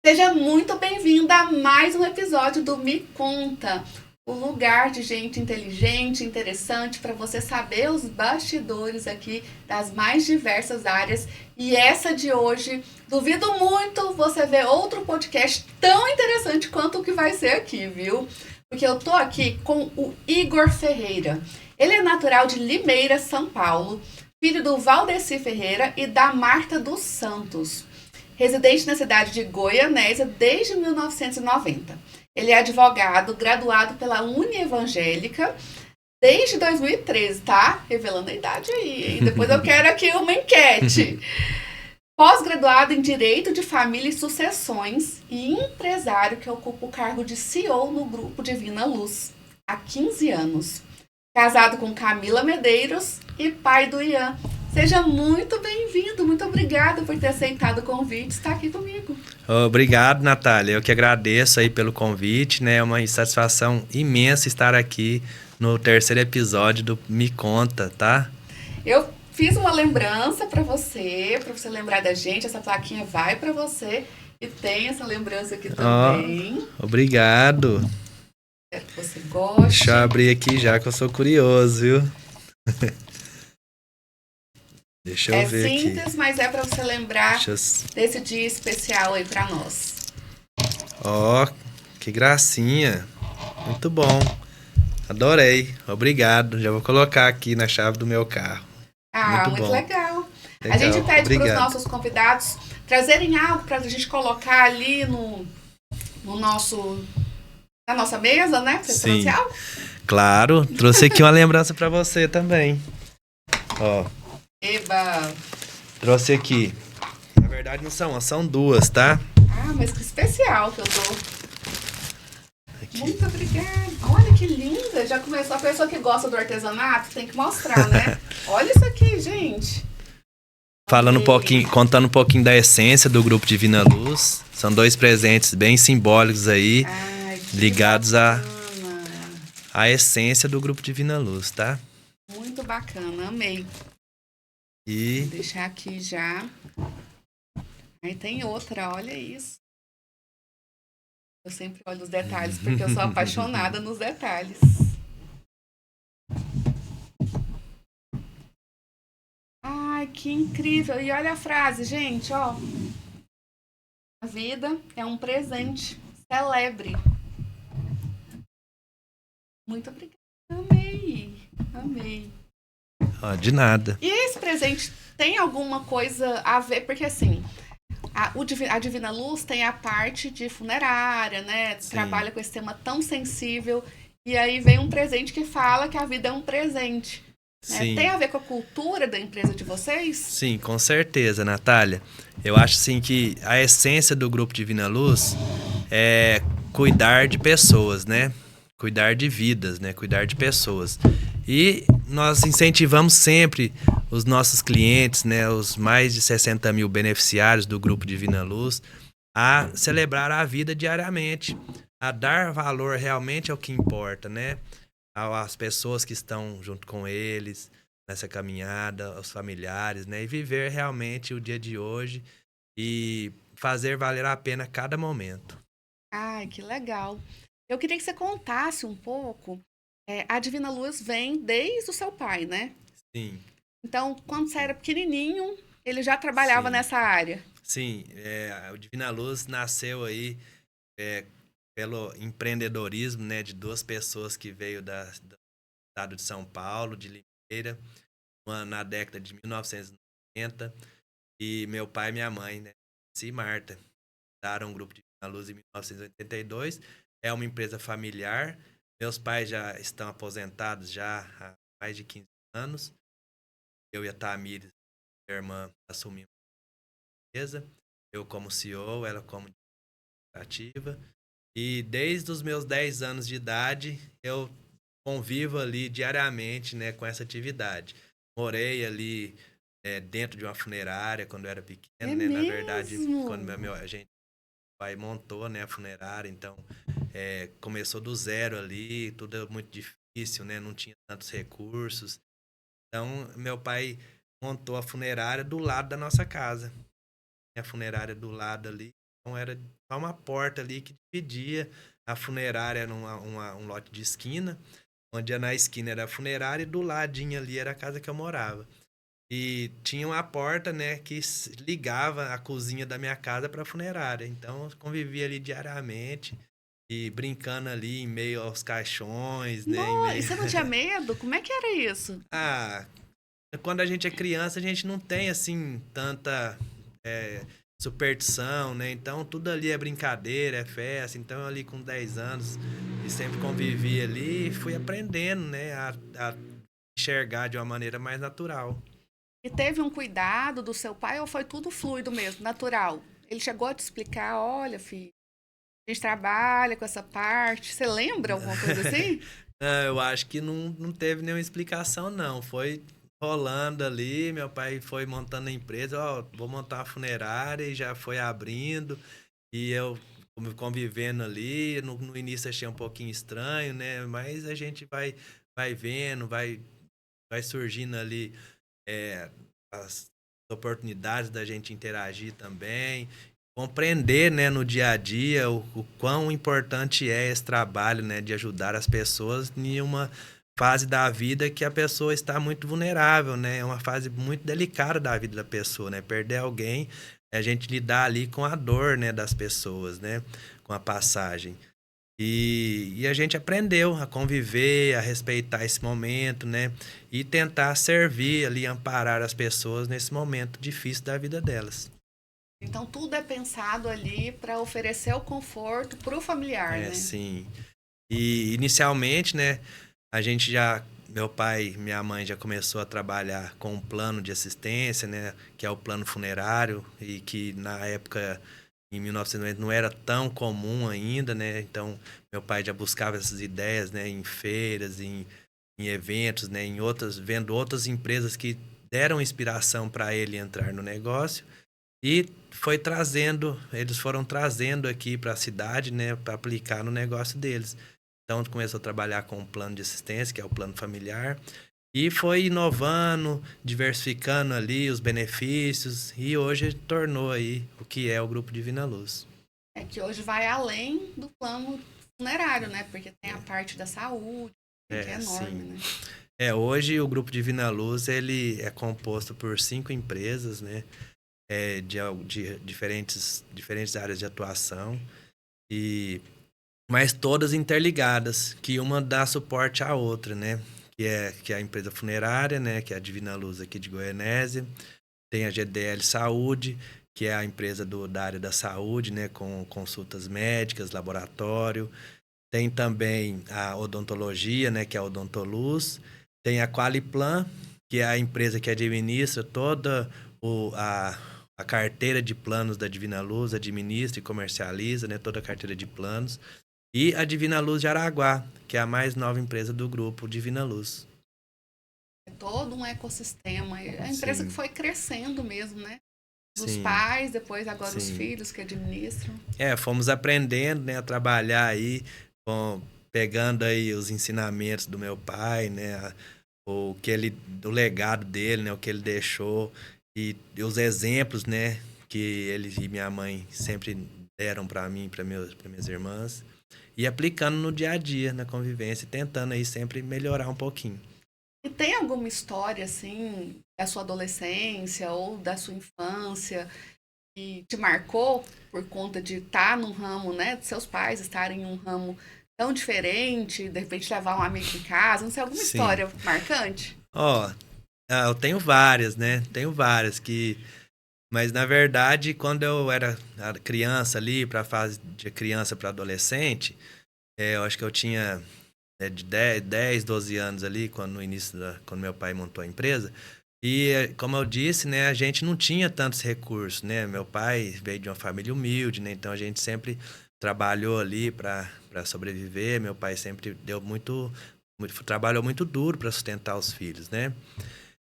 Seja muito bem-vinda a mais um episódio do Me Conta, o lugar de gente inteligente, interessante, para você saber os bastidores aqui das mais diversas áreas. E essa de hoje, duvido muito você ver outro podcast tão interessante quanto o que vai ser aqui, viu? Porque eu tô aqui com o Igor Ferreira. Ele é natural de Limeira, São Paulo, filho do Valdeci Ferreira e da Marta dos Santos. Residente na cidade de Goianésia desde 1990. Ele é advogado, graduado pela Unievangélica desde 2013, tá? Revelando a idade aí, hein? Depois eu quero aqui uma enquete. Pós-graduado em Direito de Família e Sucessões e empresário que ocupa o cargo de CEO no Grupo Divina Luz há 15 anos. Casado com Camila Medeiros e pai do Ian. Seja muito bem-vindo, muito obrigada por ter aceitado o convite, estar aqui comigo. Obrigado, Natália. Eu que agradeço aí pelo convite, né? É uma satisfação imensa estar aqui no terceiro episódio do Me Conta, tá? Eu fiz uma lembrança para você lembrar da gente. Essa plaquinha vai para você e tem essa lembrança aqui também. Obrigado. Espero que você goste. Deixa eu abrir aqui já que eu sou curioso, viu? Deixa eu ver aqui. É simples, mas é para você lembrar desse dia especial aí para nós. Que gracinha. Muito bom. Adorei. Obrigado. Já vou colocar aqui na chave do meu carro. Muito legal. A gente pede para os nossos convidados trazerem algo para a gente colocar ali na nossa mesa, né? Sim. Claro. Trouxe aqui uma lembrança para você também. Eba! Trouxe aqui. Na verdade não são duas, tá? Mas que especial que eu tô. Aqui. Muito obrigada. Olha que linda. Já começou. A pessoa que gosta do artesanato tem que mostrar, né? Olha isso aqui, gente. Contando um pouquinho da essência do Grupo Divina Luz. São dois presentes bem simbólicos aí, ligados à essência do Grupo Divina Luz, tá? Muito bacana, amei. Vou deixar aqui já. Aí tem outra, olha isso. Eu sempre olho os detalhes, porque eu sou apaixonada nos detalhes. Ai, que incrível. E olha a frase, gente, ó. A vida é um presente. Celebre. Muito obrigada. Amei. De nada. E esse presente tem alguma coisa a ver? Porque assim, a Divina Luz tem a parte de funerária, né? Sim. Trabalha com esse tema tão sensível. E aí vem um presente que fala que a vida é um presente. Né? Tem a ver com a cultura da empresa de vocês? Sim, com certeza, Natália. Eu acho assim que a essência do Grupo Divina Luz é cuidar de pessoas, né? Cuidar de vidas, né? Cuidar de pessoas. E nós incentivamos sempre os nossos clientes, né? Os mais de 60 mil beneficiários do Grupo Divina Luz a celebrar a vida diariamente, a dar valor realmente ao que importa, né? Às pessoas que estão junto com eles nessa caminhada, aos familiares, né? E viver realmente o dia de hoje e fazer valer a pena cada momento. Ai, que legal. Eu queria que você contasse um pouco. A Divina Luz vem desde o seu pai, né? Sim. Então, quando você era pequenininho, ele já trabalhava nessa área? Sim. O Divina Luz nasceu aí pelo empreendedorismo, né, de duas pessoas que veio do estado de São Paulo, de Limeira, na década de 1990. E meu pai e minha mãe, né, e Marta, fundaram um grupo de Divina Luz em 1982. É uma empresa familiar. Meus pais já estão aposentados já há mais de 15 anos. Eu e a Tamires, minha irmã, assumimos a empresa. Eu como CEO, ela como administrativa. E desde os meus 10 anos de idade, eu convivo ali diariamente, né, com essa atividade. Morei ali dentro de uma funerária quando eu era pequeno, né? Mesmo? Na verdade, quando a pai montou, né, a funerária, então começou do zero ali, tudo é muito difícil, né? Não tinha tantos recursos. Então, meu pai montou a funerária do lado da nossa casa. A funerária do lado ali. Então era só uma porta ali que dividia. A funerária era um lote de esquina, onde na esquina era a funerária e do ladinho ali era a casa que eu morava. E tinha uma porta, né, que ligava a cozinha da minha casa para a funerária. Então eu convivia ali diariamente e brincando ali em meio aos caixões, né, em Nossa, e meio... você não tinha medo? Como é que era isso? Ah, quando a gente é criança, a gente não tem, assim, tanta superstição, né? Então, tudo ali é brincadeira, é festa. Então, eu ali com 10 anos, e sempre convivi ali, fui aprendendo, né? A enxergar de uma maneira mais natural. E teve um cuidado do seu pai ou foi tudo fluido mesmo, natural? Ele chegou a te explicar, olha, filho, a gente trabalha com essa parte. Você lembra alguma coisa assim? Não, eu acho que não teve nenhuma explicação, não. Foi rolando ali, meu pai foi montando a empresa, ó, vou montar uma funerária e já foi abrindo. E eu convivendo ali, no início achei um pouquinho estranho, né? Mas a gente vai vendo, vai surgindo ali as oportunidades da gente interagir também, compreender, né, no dia a dia o quão importante é esse trabalho, né, de ajudar as pessoas em uma fase da vida que a pessoa está muito vulnerável, né? É uma fase muito delicada da vida da pessoa, né? Perder alguém, a gente lidar ali com a dor, né, das pessoas, né? Com a passagem. E a gente aprendeu a conviver, a respeitar esse momento, né? E tentar servir ali, amparar as pessoas nesse momento difícil da vida delas. Então, tudo é pensado ali para oferecer o conforto para o familiar, É, né? sim. E inicialmente, né, a gente já, meu pai e minha mãe já começou a trabalhar com um plano de assistência, né, que é o plano funerário, e que na época, em 1990, não era tão comum ainda, né? Então, meu pai já buscava essas ideias, né, em feiras, em eventos, né, em outras, vendo outras empresas que deram inspiração para ele entrar no negócio. E foi trazendo, eles foram trazendo aqui para a cidade, né, para aplicar no negócio deles. Então, começou a trabalhar com um plano de assistência, que é o plano familiar, e foi inovando, diversificando ali os benefícios, e hoje tornou aí o que é o Grupo Divina Luz. É que hoje vai além do plano funerário, né? Porque tem a parte da saúde, que é enorme, Sim. né? Hoje o Grupo Divina Luz, ele é composto por 5 empresas, né, de diferentes áreas de atuação, e mas todas interligadas, que uma dá suporte à outra, né? Que é a empresa funerária, né? Que é a Divina Luz aqui de Goianésia. Tem a GDL Saúde, que é a empresa da área da saúde, né? Com consultas médicas, laboratório. Tem também a odontologia, né? Que é a Odontoluz. Tem a Qualiplan, que é a empresa que administra toda a carteira de planos da Divina Luz, administra e comercializa, né? Toda a carteira de planos. E a Divina Luz de Araguá, que é a mais nova empresa do grupo Divina Luz. É todo um ecossistema. É a empresa que Sim, foi crescendo mesmo, né? Dos sim, pais, depois agora os sim. filhos que administram. Fomos aprendendo, né, a trabalhar aí, pegando aí os ensinamentos do meu pai, né, o legado dele, né, o que ele deixou e os exemplos, né, que ele e minha mãe sempre deram para mim, para minhas irmãs, e aplicando no dia a dia, na convivência, e tentando aí sempre melhorar um pouquinho. E tem alguma história, assim, da sua adolescência ou da sua infância que te marcou por conta de estar num ramo, né? De seus pais estarem em um ramo tão diferente, de repente levar um amigo em casa, não sei, alguma Sim. história marcante? Ó, eu tenho várias, né? Tenho várias que. Mas na verdade, quando eu era criança ali, para fase de criança para adolescente, eu acho que eu tinha de 10, 12 anos ali, quando no início quando meu pai montou a empresa. E como eu disse, né, a gente não tinha tantos recursos, né? Meu pai veio de uma família humilde, né? Então a gente sempre trabalhou ali para sobreviver. Meu pai sempre deu trabalhou muito duro para sustentar os filhos, né?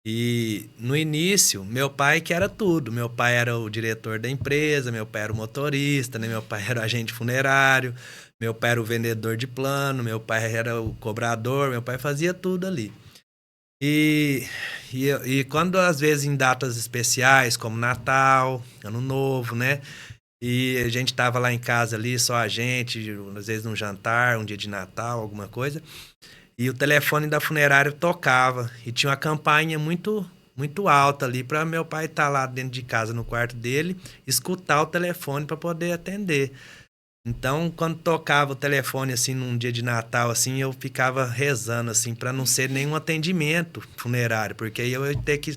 E no início, meu pai que era tudo. Meu pai era o diretor da empresa, meu pai era o motorista, né? Meu pai era o agente funerário, meu pai era o vendedor de plano, meu pai era o cobrador, meu pai fazia tudo ali. E, e quando, às vezes, em datas especiais, como Natal, Ano Novo, né? E a gente tava lá em casa ali, só a gente, às vezes num jantar, um dia de Natal, alguma coisa. E o telefone da funerária tocava. E tinha uma campainha muito alta ali para meu pai estar lá dentro de casa, no quarto dele, escutar o telefone para poder atender. Então, quando tocava o telefone, assim, num dia de Natal, assim, eu ficava rezando, assim, para não ser nenhum atendimento funerário, porque aí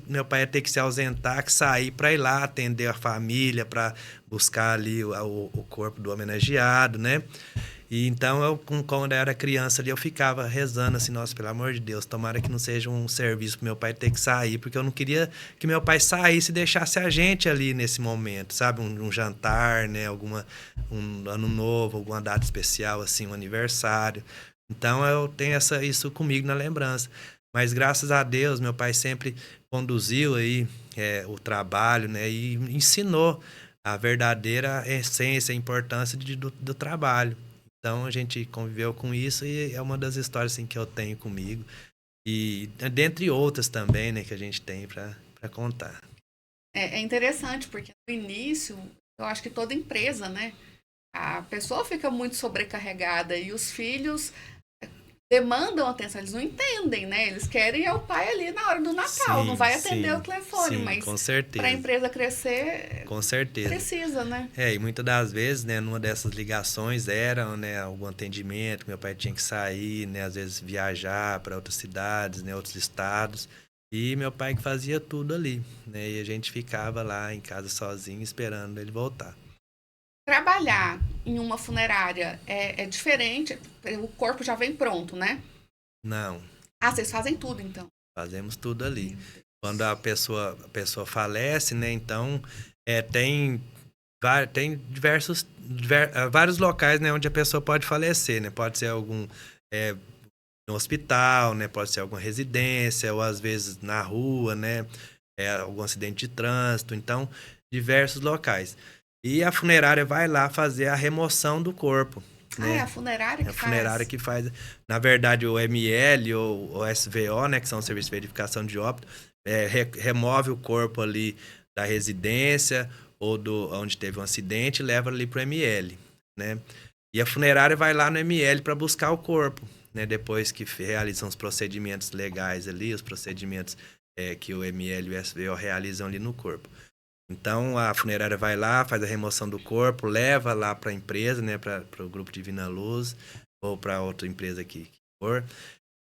meu pai ia ter que se ausentar, que sair para ir lá atender a família, para buscar ali o corpo do homenageado, né? E então, quando eu era criança ali, eu ficava rezando assim, nossa, pelo amor de Deus, tomara que não seja um serviço pro meu pai ter que sair, porque eu não queria que meu pai saísse e deixasse a gente ali nesse momento, sabe? Um jantar, né? Um ano novo, alguma data especial, assim, um aniversário. Então, eu tenho isso comigo na lembrança. Mas graças a Deus, meu pai sempre conduziu aí o trabalho, né? E ensinou a verdadeira essência, a importância do trabalho. Então a gente conviveu com isso e é uma das histórias assim, que eu tenho comigo. E dentre outras também, né, que a gente tem para contar. É interessante, porque no início, eu acho que toda empresa, né? A pessoa fica muito sobrecarregada e os filhos demandam atenção, eles não entendem, né? Eles querem o pai ali na hora do Natal, não Sim, vai atender o sim, telefone, sim, mas com para a certeza. empresa crescer, Com certeza. precisa, né? E muitas das vezes, né, numa dessas ligações era, né, algum atendimento, meu pai tinha que sair, né, às vezes viajar para outras cidades, né, outros estados, e meu pai que fazia tudo ali, né, e a gente ficava lá em casa sozinho esperando ele voltar. Trabalhar em uma funerária é diferente, o corpo já vem pronto, né? Não, Ah, vocês fazem tudo, então. fazemos tudo ali. Meu Quando Deus. a pessoa falece, né, então tem vários locais, né, onde a pessoa pode falecer, né? Pode ser é, no hospital, né? Pode ser alguma residência, ou às vezes na rua, né? Algum acidente de trânsito, então, diversos locais. E a funerária vai lá fazer a remoção do corpo, Ah, é a né? funerária É que a funerária faz? que faz, na verdade, o ML ou o SVO, né? Que são os serviços de verificação de óbito, remove o corpo ali da residência ou onde teve um acidente e leva ali para o ML, né? E a funerária vai lá no ML para buscar o corpo, né? Depois que realizam os procedimentos legais ali, os procedimentos que o ML e o SVO realizam ali no corpo. Então a funerária vai lá, faz a remoção do corpo, leva lá para a empresa, né? Para o grupo Divina Luz ou para outra empresa que for.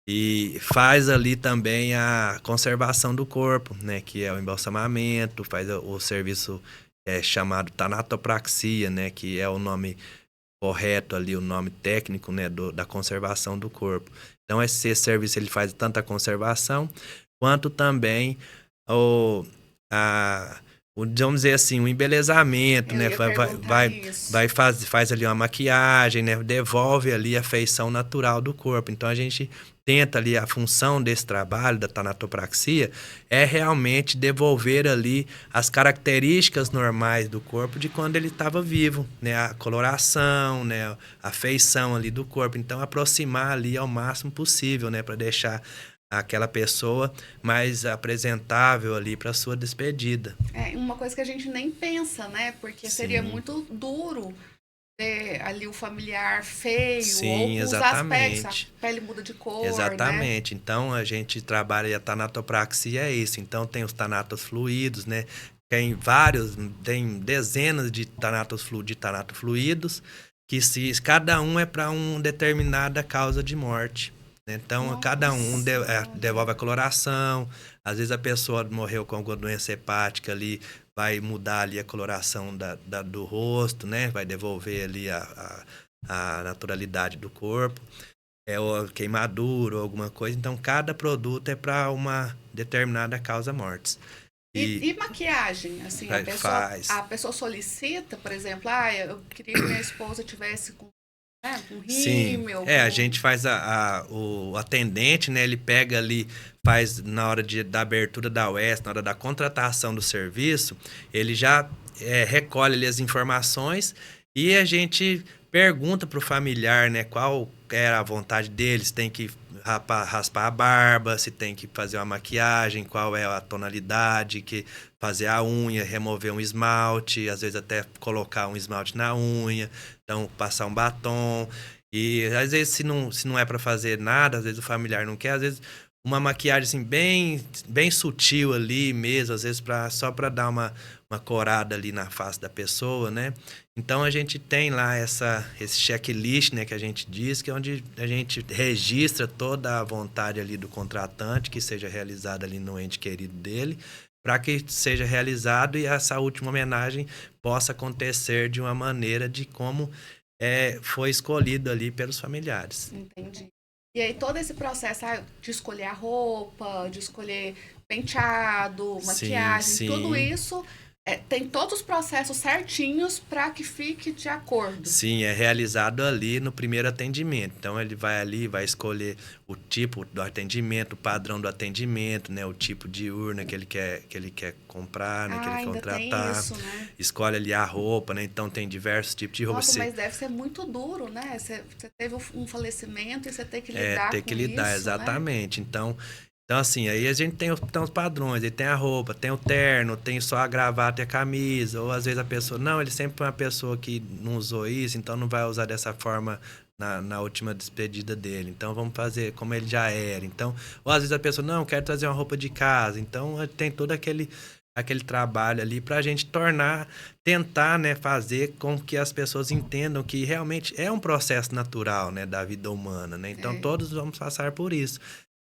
E faz ali também a conservação do corpo, né? Que é o embalsamamento, faz o serviço chamado tanatopraxia, né? Que é o nome correto ali, o nome técnico, né? Da conservação do corpo. Então esse serviço ele faz tanto a conservação quanto também o, vamos dizer assim, um embelezamento, Eu né? ia perguntar isso. Faz ali uma maquiagem, né? Devolve ali a feição natural do corpo. Então a gente tenta ali, a função desse trabalho da tanatopraxia é realmente devolver ali as características normais do corpo de quando ele estava vivo, né? A coloração, né? A feição ali do corpo. Então aproximar ali ao máximo possível, né? Para deixar aquela pessoa mais apresentável ali para sua despedida. É uma coisa que a gente nem pensa, né? Porque seria Sim, muito duro ter ali o familiar feio ou sim, com os aspectos, a exatamente. pele muda de cor, né? Exatamente. Então a gente trabalha a tanatopraxia é isso. Então tem os tanatos fluidos, né? Tem dezenas de tanatos fluidos que cada um é para uma determinada causa de morte, né? Então cada um Nossa, devolve a coloração. Às vezes a pessoa morreu com alguma doença hepática ali, vai mudar ali a coloração do rosto, né? Vai devolver ali a naturalidade do corpo, ou queimadura ou alguma coisa. Então, cada produto é para uma determinada causa mortes. E maquiagem, assim, Faz. a pessoa solicita, por exemplo, ah, eu queria que minha esposa tivesse com, né, com Sim, rímel, a com... gente faz o atendente, né? Ele pega ali, faz na hora da abertura da UES, na hora da contratação do serviço, ele já recolhe ali as informações e a gente pergunta para o familiar, né? Qual era a vontade deles, tem que raspar a barba, se tem que fazer uma maquiagem, qual é a tonalidade, que fazer a unha, remover um esmalte, às vezes até colocar um esmalte na unha, então passar um batom. E às vezes se não é para fazer nada, às vezes o familiar não quer, às vezes uma maquiagem assim bem sutil ali mesmo, às vezes só para dar uma corada ali na face da pessoa, né? Então a gente tem lá esse checklist, né, que a gente diz, que é onde a gente registra toda a vontade ali do contratante que seja realizada ali no ente querido dele, para que seja realizado e essa última homenagem possa acontecer de uma maneira de como foi escolhido ali pelos familiares. Entendi. E aí todo esse processo de escolher a roupa, de escolher penteado, maquiagem, tudo isso tem todos os processos certinhos para que fique de acordo. Sim, é realizado ali no primeiro atendimento. Então ele vai ali, vai escolher o tipo do atendimento, o padrão do atendimento, né, o tipo de urna que ele quer comprar, né, que ele quer contratar. Tem isso, né? Escolhe ali a roupa, né? Então tem diversos tipos de roupa. Nossa, mas deve ser muito duro, né? Você teve um falecimento e você tem que lidar com isso, tem que lidar, exatamente. Né? Então, assim, aí a gente tem os padrões, aí tem a roupa, tem o terno, tem só a gravata e a camisa, ou às vezes a pessoa, não, ele sempre foi uma pessoa que não usou isso, então não vai usar dessa forma na última despedida dele, então vamos fazer como ele já era. Então, ou às vezes a pessoa, não, quero trazer uma roupa de casa, então tem todo aquele trabalho ali pra gente tentar, né, fazer com que as pessoas entendam que realmente é um processo natural, né, da vida humana, né? Então todos vamos passar por isso.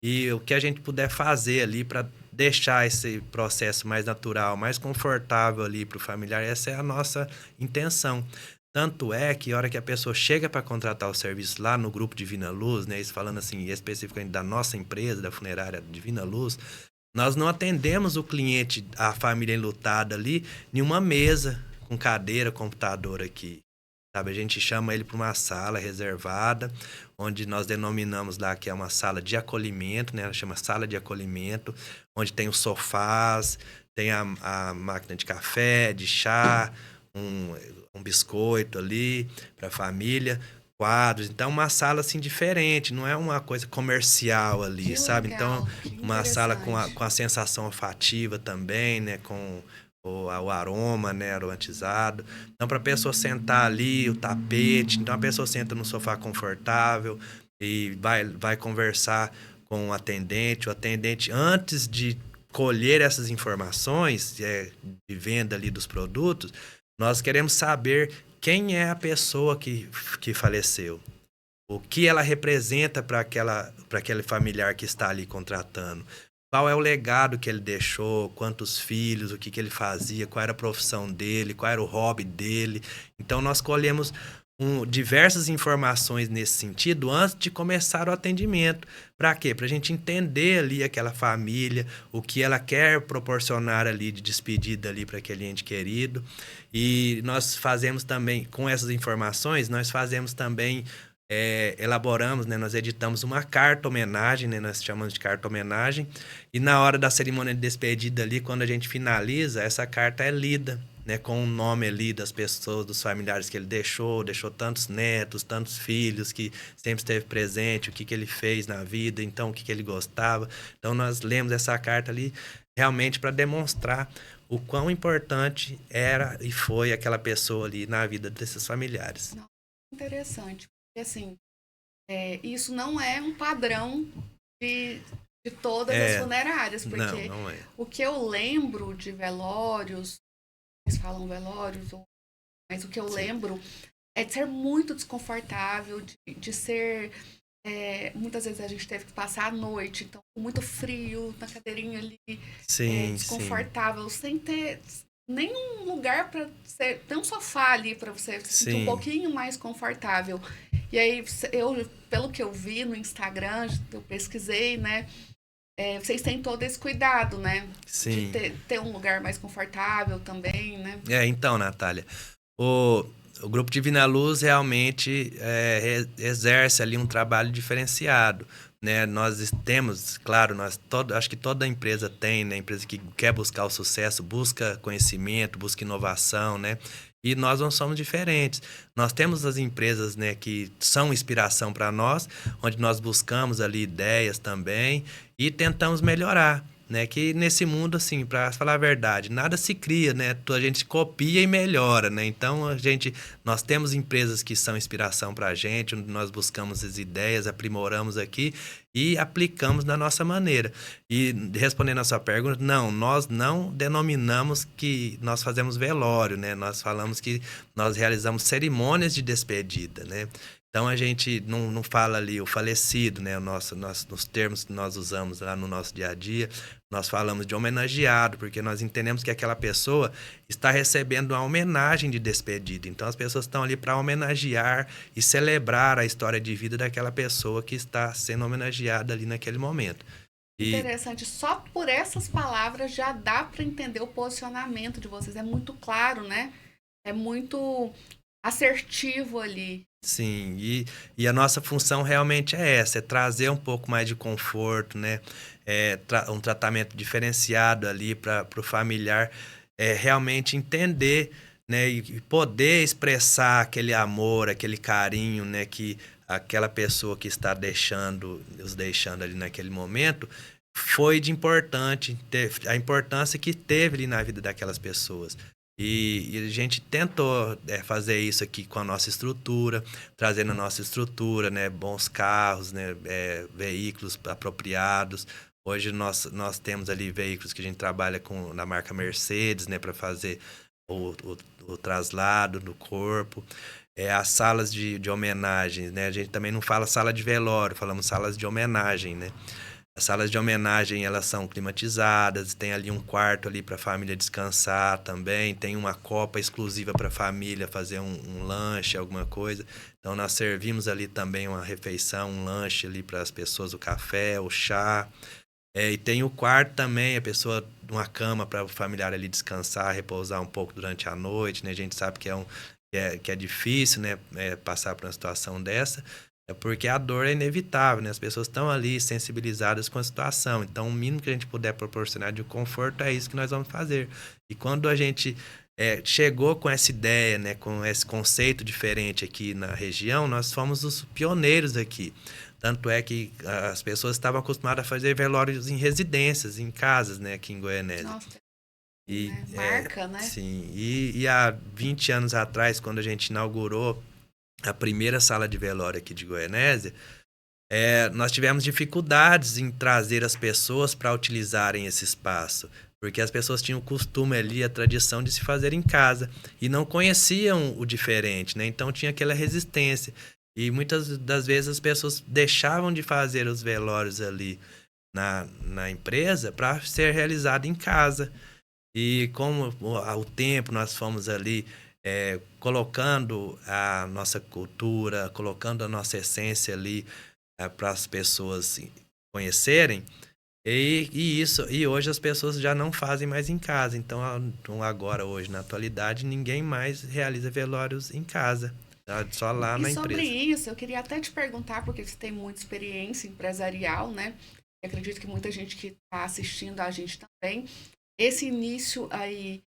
E o que a gente puder fazer ali para deixar esse processo mais natural, mais confortável ali para o familiar, essa é a nossa intenção. Tanto é que a hora que a pessoa chega para contratar o serviço lá no grupo Divina Luz, né, isso falando assim especificamente da nossa empresa, da funerária Divina Luz, nós não atendemos o cliente, a família enlutada ali, em uma mesa com cadeira, computador aqui. Sabe, a gente chama ele para uma sala reservada, onde nós denominamos lá que é uma sala de acolhimento, né? Ela chama sala de acolhimento, onde tem os sofás, tem a máquina de café, de chá, um biscoito ali para a família, quadros. Então, uma sala assim diferente, não é uma coisa comercial ali, que sabe? Legal, então, uma sala com a sensação olfativa também, né? Com o aroma, né, aromatizado. Então, para a pessoa sentar ali, o tapete. Então, a pessoa senta no sofá confortável e vai conversar com o atendente. O atendente, antes de colher essas informações de venda ali dos produtos, nós queremos saber quem é a pessoa que faleceu. O que ela representa para aquele familiar que está ali contratando. Qual é o legado que ele deixou, quantos filhos, o que ele fazia, qual era a profissão dele, qual era o hobby dele. Então, nós colhemos diversas informações nesse sentido antes de começar o atendimento. Para quê? Para a gente entender ali aquela família, o que ela quer proporcionar ali de despedida ali para aquele ente querido. E nós fazemos também, com essas informações, nós fazemos também... elaboramos, né, nós editamos uma carta homenagem, né, nós chamamos de carta homenagem, e na hora da cerimônia de despedida ali, quando a gente finaliza, essa carta é lida, né, com o nome ali das pessoas, dos familiares que ele deixou tantos netos, tantos filhos, que sempre esteve presente, o que ele fez na vida, então o que ele gostava. Então nós lemos essa carta ali realmente para demonstrar o quão importante era e foi aquela pessoa ali na vida desses familiares. Interessante. Porque, assim, isso não é um padrão de todas as funerárias, porque não é. O que eu lembro de velórios, eles falam velórios, mas o que eu lembro é de ser muito desconfortável, de ser... muitas vezes a gente teve que passar a noite, então com muito frio, na cadeirinha ali, desconfortável, sem ter nenhum lugar para você... Tem um sofá ali para você se sentir um pouquinho mais confortável. E aí, pelo que eu vi no Instagram, eu pesquisei, né? Vocês têm todo esse cuidado, né? Sim. De ter um lugar mais confortável também, né? Então, Natália, o Grupo Divina Luz realmente exerce ali um trabalho diferenciado, né? Nós temos, claro, acho que toda empresa tem, né? Empresa que quer buscar o sucesso, busca conhecimento, busca inovação, né? E nós não somos diferentes. Nós temos as empresas, né, que são inspiração para nós, onde nós buscamos ali ideias também e tentamos melhorar, né? Que nesse mundo, assim, para falar a verdade, nada se cria, né? A gente copia e melhora, né? Então nós temos empresas que são inspiração para a gente, onde nós buscamos as ideias, aprimoramos aqui e aplicamos da nossa maneira. E respondendo a sua pergunta, não, nós não denominamos que nós fazemos velório, né? Nós falamos que nós realizamos cerimônias de despedida, né? Então a gente não fala ali o falecido, né? Nos termos que nós usamos lá no nosso dia a dia, nós falamos de homenageado, porque nós entendemos que aquela pessoa está recebendo uma homenagem de despedida. Então as pessoas estão ali para homenagear e celebrar a história de vida daquela pessoa que está sendo homenageada ali naquele momento. Interessante. Só por essas palavras já dá para entender o posicionamento de vocês. É muito claro, né? É muito assertivo ali. Sim, e a nossa função realmente é essa, é trazer um pouco mais de conforto, né? Um tratamento diferenciado ali para o familiar realmente entender, né? E poder expressar aquele amor, aquele carinho, né? Que aquela pessoa que está nos deixando ali naquele momento foi de importante, a importância que teve ali na vida daquelas pessoas. E a gente tentou fazer isso aqui com a nossa estrutura, trazendo a nossa estrutura, né, bons carros, né, veículos apropriados. Hoje nós temos ali veículos que a gente trabalha na marca Mercedes, né, para fazer o traslado do corpo. As salas de homenagem, né, a gente também não fala sala de velório, falamos salas de homenagem, né. As salas de homenagem, elas são climatizadas, tem ali um quarto ali para a família descansar também, tem uma copa exclusiva para a família fazer um lanche, alguma coisa. Então, nós servimos ali também uma refeição, um lanche ali para as pessoas, o café, o chá. E tem o quarto também, a pessoa, uma cama para o familiar ali descansar, repousar um pouco durante a noite, né? A gente sabe que é difícil, né, passar por uma situação dessa. É porque a dor é inevitável, né? As pessoas estão ali sensibilizadas com a situação. Então, o mínimo que a gente puder proporcionar de conforto é isso que nós vamos fazer. E quando a gente chegou com essa ideia, né, com esse conceito diferente aqui na região, nós fomos os pioneiros aqui. Tanto é que as pessoas estavam acostumadas a fazer velórios em residências, em casas, né, aqui em Goianésia. Nossa, marca, né? Sim. E há 20 anos atrás, quando a gente inaugurou a primeira sala de velório aqui de Goianésia, nós tivemos dificuldades em trazer as pessoas para utilizarem esse espaço, porque as pessoas tinham o costume ali, a tradição de se fazer em casa, e não conheciam o diferente, né? Então tinha aquela resistência, e muitas das vezes as pessoas deixavam de fazer os velórios ali na empresa para ser realizado em casa. E como ao tempo nós fomos ali colocando a nossa cultura, colocando a nossa essência ali para as pessoas conhecerem, e hoje as pessoas já não fazem mais em casa. Então agora, hoje, na atualidade, ninguém mais realiza velórios em casa, tá? Só lá na empresa. E sobre isso, eu queria até te perguntar, porque você tem muita experiência empresarial, né? Eu acredito que muita gente que está assistindo a gente também. Esse início aí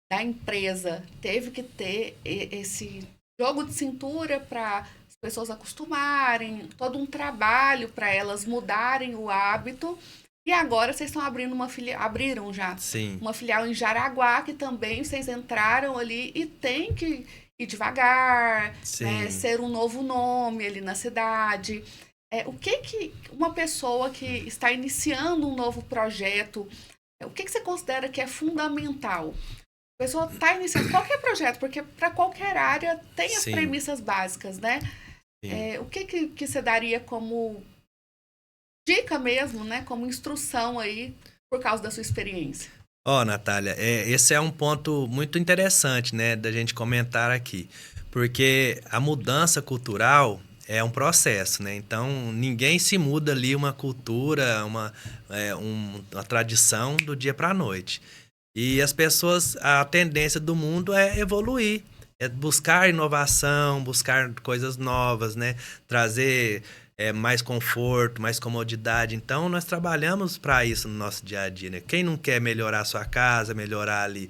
da empresa teve que ter esse jogo de cintura para as pessoas acostumarem, todo um trabalho para elas mudarem o hábito. E agora vocês estão abrindo abriram já Sim. uma filial em Jaraguá, que também vocês entraram ali e tem que ir devagar, ser um novo nome ali na cidade. O que uma pessoa que está iniciando um novo projeto, o que você considera que é fundamental? A pessoa está iniciando qualquer projeto, porque para qualquer área tem as premissas básicas, né? O que você daria como dica mesmo, né? Como instrução aí, por causa da sua experiência? Natália, esse é um ponto muito interessante, né, da gente comentar aqui. Porque a mudança cultural é um processo, né? Então, ninguém se muda ali uma cultura, uma tradição do dia para a noite. E as pessoas, a tendência do mundo é evoluir, é buscar inovação, buscar coisas novas, né? Trazer mais conforto, mais comodidade. Então, nós trabalhamos para isso no nosso dia a dia, né? Quem não quer melhorar a sua casa, melhorar ali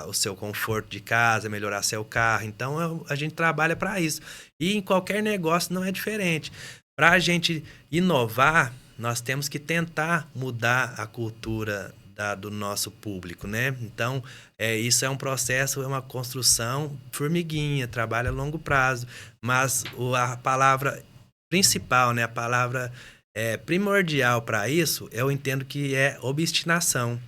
o seu conforto de casa, melhorar seu carro. Então, a gente trabalha para isso. E em qualquer negócio não é diferente. Para a gente inovar, nós temos que tentar mudar a cultura do nosso público, né? Então, isso é um processo, é uma construção formiguinha, trabalho a longo prazo. Mas a palavra principal, né? A palavra primordial para isso, eu entendo que é obstinação.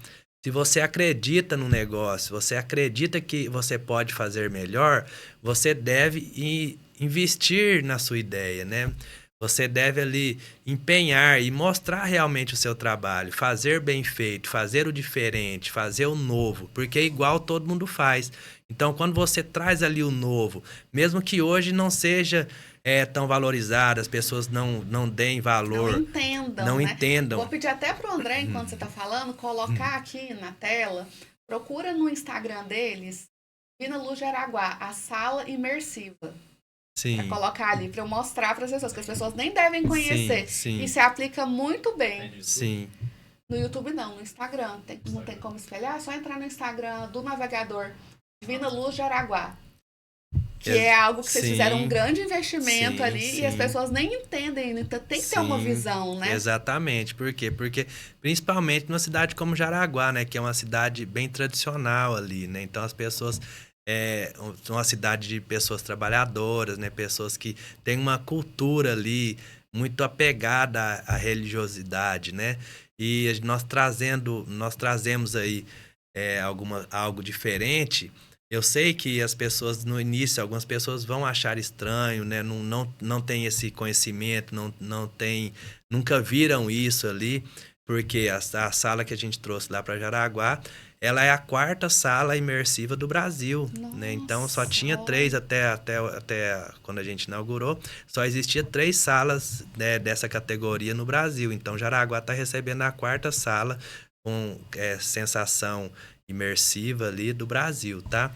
Se você acredita no negócio, você acredita que você pode fazer melhor, você deve investir na sua ideia, né? Você deve ali empenhar e mostrar realmente o seu trabalho, fazer bem feito, fazer o diferente, fazer o novo, porque é igual todo mundo faz. Então, quando você traz ali o novo, mesmo que hoje não seja tão valorizado, as pessoas não deem valor, Não entendam, não né? entendam. Vou pedir até pro André, enquanto você tá falando, colocar aqui na tela, procura no Instagram deles, Divina Luz de Araguá, a sala imersiva. Pra Sim, colocar ali, pra eu mostrar para as pessoas, que as pessoas nem devem conhecer. sim, E se aplica muito bem. sim, No YouTube não, no Instagram. Não tem como espelhar, é só entrar no Instagram do navegador Divina Luz de Araguá. Que é algo que vocês sim, fizeram um grande investimento sim, ali e as sim. pessoas nem entendem. Então tem que ter uma Sim, visão, né? exatamente. Por quê? Porque, principalmente numa cidade como Jaraguá, né? Que é uma cidade bem tradicional ali, né? Então, as pessoas... são uma cidade de pessoas trabalhadoras, né? Pessoas que têm uma cultura ali muito apegada à religiosidade, né? E nós trazemos aí algo diferente. Eu sei que as pessoas, no início, algumas pessoas vão achar estranho, né? Não tem esse conhecimento, não tem, nunca viram isso ali, porque a sala que a gente trouxe lá para Jaraguá, ela é a 4ª sala imersiva do Brasil, né? Então, só tinha 3 até quando a gente inaugurou, só existia 3 salas, né, dessa categoria no Brasil. Então, Jaraguá está recebendo a 4ª sala com sensação imersiva ali do Brasil, tá?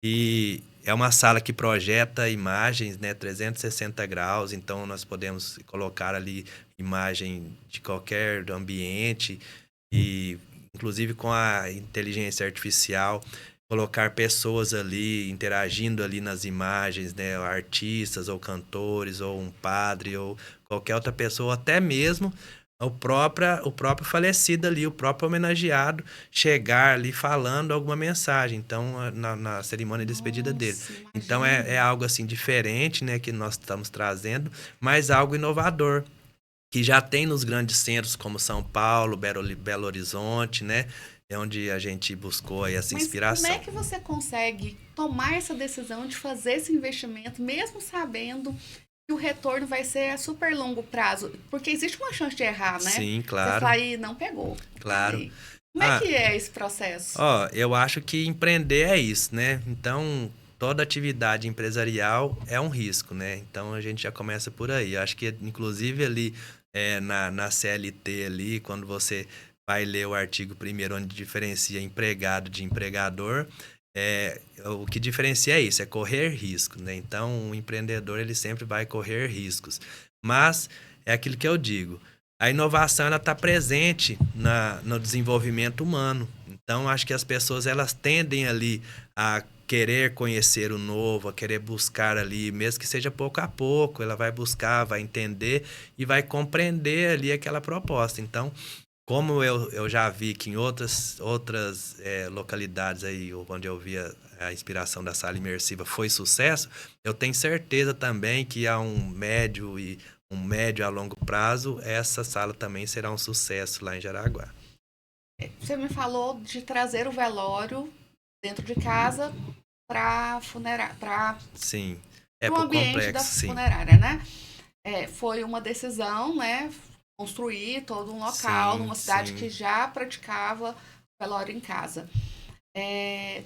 E é uma sala que projeta imagens, né, 360 graus, então nós podemos colocar ali imagem de qualquer ambiente e, inclusive, com a inteligência artificial, colocar pessoas ali interagindo ali nas imagens, né, artistas ou cantores ou um padre ou qualquer outra pessoa, até mesmo o próprio falecido ali, o próprio homenageado, chegar ali falando alguma mensagem, então, na cerimônia de despedida dele. Então, é algo assim diferente, né, que nós estamos trazendo, mas algo inovador, que já tem nos grandes centros como São Paulo, Belo Horizonte, né, é onde a gente buscou aí essa inspiração. Mas como é que você consegue tomar essa decisão de fazer esse investimento, mesmo sabendo que o retorno vai ser a super longo prazo? Porque existe uma chance de errar, né? Sim, claro. Você fala aí, não pegou. Claro. Aí, como é que é esse processo? Eu acho que empreender é isso, né? Então, toda atividade empresarial é um risco, né? Então, a gente já começa por aí. Eu acho que, inclusive, ali na CLT, ali, quando você vai ler o artigo 1º, onde diferencia empregado de empregador, o que diferencia é isso, é correr risco, né? Então, o empreendedor, ele sempre vai correr riscos. Mas, é aquilo que eu digo, a inovação está presente no desenvolvimento humano. Então, acho que as pessoas elas tendem ali a querer conhecer o novo, a querer buscar ali, mesmo que seja pouco a pouco, ela vai buscar, vai entender e vai compreender ali aquela proposta. Então, como eu já vi que em outras localidades aí, onde eu vi a inspiração da sala imersiva foi sucesso, eu tenho certeza também que há um médio a longo prazo, essa sala também será um sucesso lá em Jaraguá. Você me falou de trazer o velório dentro de casa para Sim, o ambiente complexo, da sim. funerária, né? Foi uma decisão, né? Construir todo um local numa cidade que já praticava velório em casa.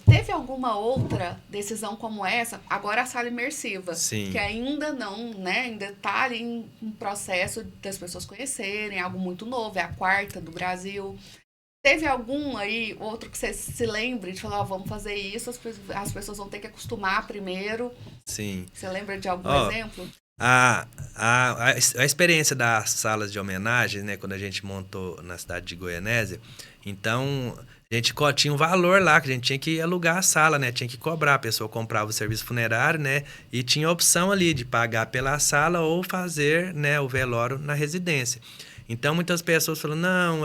Teve alguma outra decisão como essa? Agora a sala imersiva, Sim. que ainda não, né? Ainda está ali em um processo das pessoas conhecerem, algo muito novo, é a 4ª do Brasil. Teve algum aí, outro que você se lembre de falar, vamos fazer isso, as pessoas vão ter que acostumar primeiro? Sim. Você lembra de algum exemplo? A experiência das salas de homenagem, né, quando a gente montou na cidade de Goianésia, então A gente tinha um valor lá, que a gente tinha que alugar a sala, né? Tinha que cobrar. A pessoa comprava o serviço funerário, né? E tinha a opção ali de pagar pela sala ou fazer, né, o velório na residência. Então, muitas pessoas falam, não,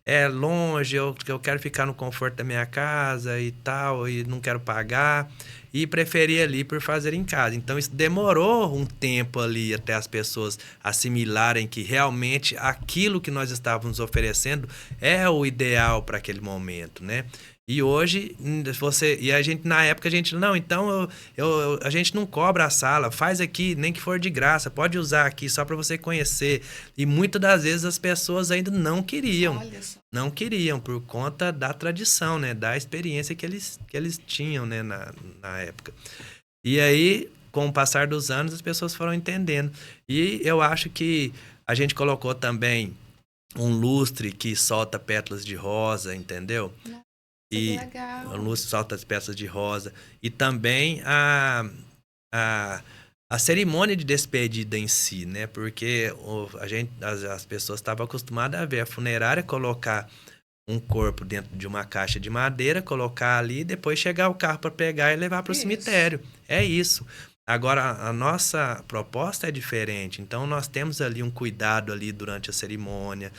é longe, eu quero ficar no conforto da minha casa e tal, e não quero pagar. E preferia ali por fazer em casa. Então, isso demorou um tempo ali até as pessoas assimilarem que realmente aquilo que nós estávamos oferecendo é o ideal para aquele momento, né? E hoje, a gente, na época, a gente, não, então a gente não cobra a sala, faz aqui, nem que for de graça, pode usar aqui só para você conhecer. E muitas das vezes as pessoas ainda não queriam. Olha só. Não queriam, por conta da tradição, né? Da experiência que eles tinham, né? Na época. E aí, com o passar dos anos, as pessoas foram entendendo. E eu acho que a gente colocou também um lustre que solta pétalas de rosa, entendeu? Nossa, E que legal. um lustre solta as pétalas de rosa. E também a cerimônia de despedida em si, né? Porque as pessoas estavam acostumadas a ver a funerária colocar um corpo dentro de uma caixa de madeira, colocar ali e depois chegar o carro para pegar e levar para o cemitério. É isso. Agora, a nossa proposta é diferente. Então, nós temos ali um cuidado ali durante a cerimônia.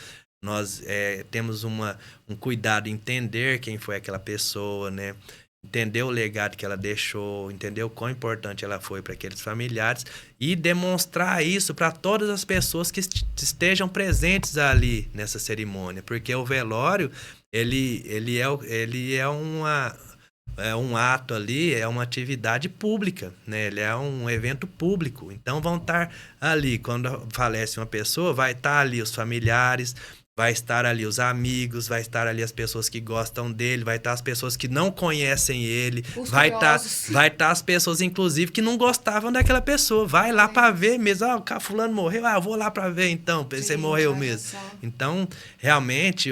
Nós temos um cuidado em entender quem foi aquela pessoa, né? Entender o legado que ela deixou, entender o quão importante ela foi para aqueles familiares e demonstrar isso para todas as pessoas que estejam presentes ali nessa cerimônia, porque o velório ele é um ato ali, é uma atividade pública, né? Ele é um evento público, então vão estar ali, quando falece uma pessoa, vai estar ali os familiares, vai estar ali os amigos, vai estar ali as pessoas que gostam dele, vai estar as pessoas que não conhecem ele, vai estar as pessoas, inclusive, que não gostavam daquela pessoa. Vai lá para ver mesmo. O fulano morreu, eu vou lá para ver então, você morreu mesmo. Então, realmente,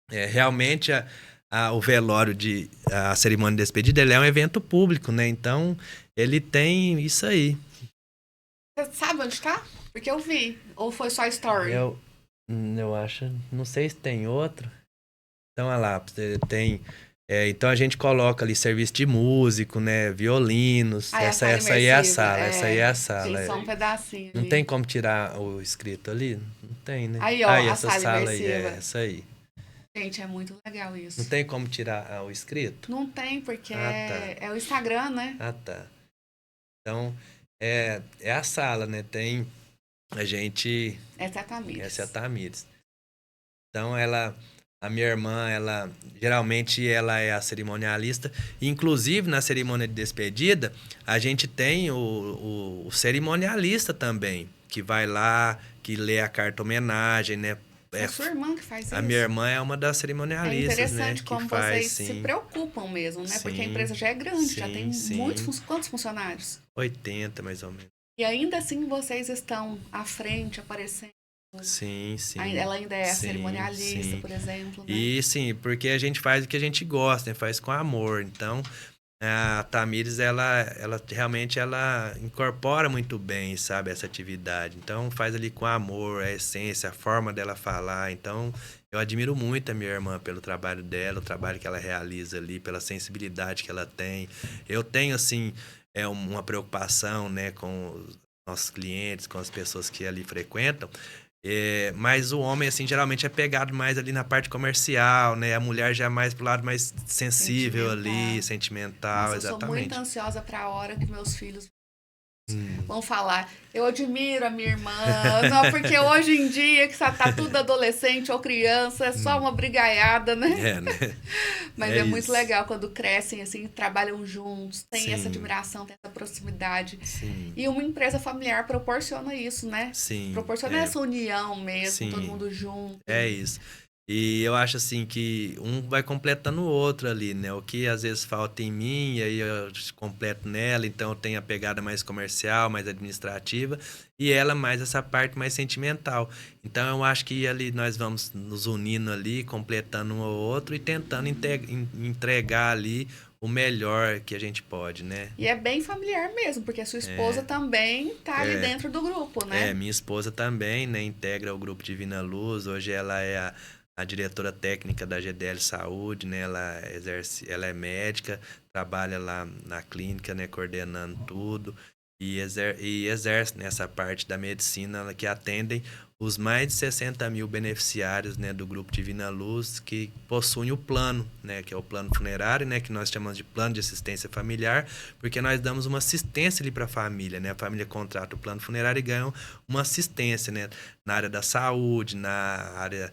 realmente o velório a cerimônia de despedida, ele é um evento público, né? Então, ele tem isso aí. Você sabe onde tá? Porque eu vi. Ou foi só story? Eu acho. Não sei se tem outro. Então, olha lá. Tem. Então a gente coloca ali serviço de músico, né? Violinos. Essa aí é a sala. Essa aí é a sala. Tem só um pedacinho. Não tem como tirar o escrito ali? Não tem, né? Aí, ó, essa sala aí. Essa aí. Gente, é muito legal isso. Não tem como tirar o escrito? Não tem, porque é o Instagram, né? Ah, tá. Então, é a sala, né? Tem a gente... Essa é a Tamires. Então, a minha irmã, geralmente ela é a cerimonialista. Inclusive, na cerimônia de despedida, a gente tem o cerimonialista também, que vai lá, que lê a carta homenagem, né? É a sua irmã que faz isso? A minha irmã é uma das cerimonialistas, né? É interessante como vocês se preocupam mesmo, né? Porque a empresa já é grande, já tem muitos... Quantos funcionários? 80, mais ou menos. E ainda assim vocês estão à frente, aparecendo. Sim. Ela ainda é a cerimonialista, por exemplo. Né? E sim, porque a gente faz o que a gente gosta, né? Faz com amor. Então, a Tamires, ela realmente incorpora muito bem, sabe, essa atividade. Então, faz ali com amor, a essência, a forma dela falar. Então, eu admiro muito a minha irmã pelo trabalho dela, o trabalho que ela realiza ali, pela sensibilidade que ela tem. Eu tenho, assim, uma preocupação, né, com os nossos clientes, com as pessoas que ali frequentam. Mas o homem, assim, geralmente é pegado mais ali na parte comercial, né? A mulher já é mais pro lado mais sensível ali, sentimental. Nossa, exatamente. Eu sou muito ansiosa para a hora que meus filhos vão falar. Eu admiro a minha irmã, não, porque hoje em dia, que tá tudo adolescente ou criança, é só uma brigaiada, né? Né? Mas é muito legal quando crescem, assim, trabalham juntos, tem essa admiração, tem essa proximidade. Sim. E uma empresa familiar proporciona isso, né? Sim. Proporciona essa união mesmo, todo mundo junto. É isso. E eu acho assim que um vai completando o outro ali, né? O que às vezes falta em mim, e aí eu completo nela, então eu tenho a pegada mais comercial, mais administrativa, e ela mais essa parte mais sentimental. Então eu acho que ali nós vamos nos unindo ali, completando um ao outro e tentando entregar ali o melhor que a gente pode, né? E é bem familiar mesmo, porque a sua esposa também tá ali dentro do grupo, né? Minha esposa também, né? Integra o grupo Divina Luz, hoje ela é a diretora técnica da GDL Saúde, né? Ela é médica, trabalha lá na clínica, né? Coordenando tudo e exerce nessa parte da medicina que atendem os mais de 60 mil beneficiários, né, do Grupo Divina Luz, que possuem o plano, né, que é o plano funerário, né, que nós chamamos de plano de assistência familiar, porque nós damos uma assistência ali para a família, né? A família contrata o plano funerário e ganha uma assistência, né, na área da saúde, na área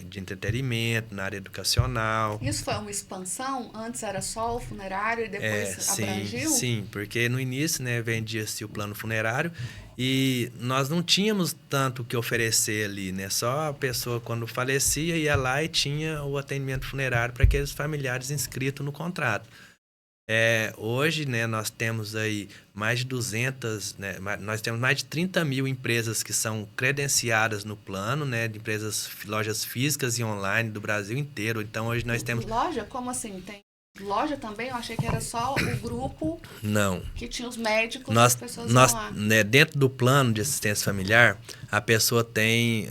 de entretenimento, na área educacional. Isso foi uma expansão? Antes era só o funerário e depois abrangiu? Sim, porque no início, né, vendia-se o plano funerário e nós não tínhamos tanto o que oferecer ali, né? Só a pessoa, quando falecia, ia lá e tinha o atendimento funerário para aqueles familiares inscritos no contrato. Hoje, né, nós temos aí mais de 200, né, nós temos mais de 30 mil empresas que são credenciadas no plano, né, de lojas físicas e online do Brasil inteiro. Então, hoje nós temos... Loja? Como assim? Tem loja também? Eu achei que era só o grupo. Não. Que tinha os médicos e as pessoas iam lá. Né, dentro do plano de assistência familiar, a pessoa tem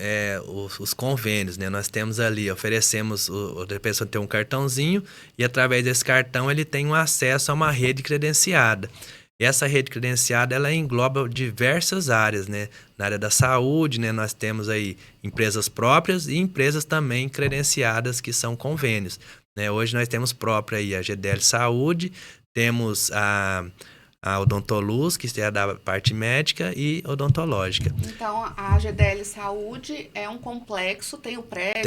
os convênios, né? Nós temos ali, oferecemos, a pessoa tem um cartãozinho e através desse cartão ele tem um acesso a uma rede credenciada. E essa rede credenciada, ela engloba diversas áreas, né? Na área da saúde, né? Nós temos aí empresas próprias e empresas também credenciadas que são convênios. Né? Hoje nós temos própria aí a GDL Saúde, temos a Odontoluz, que é da parte médica e odontológica. Então, a GDL Saúde é um complexo, tem o prédio,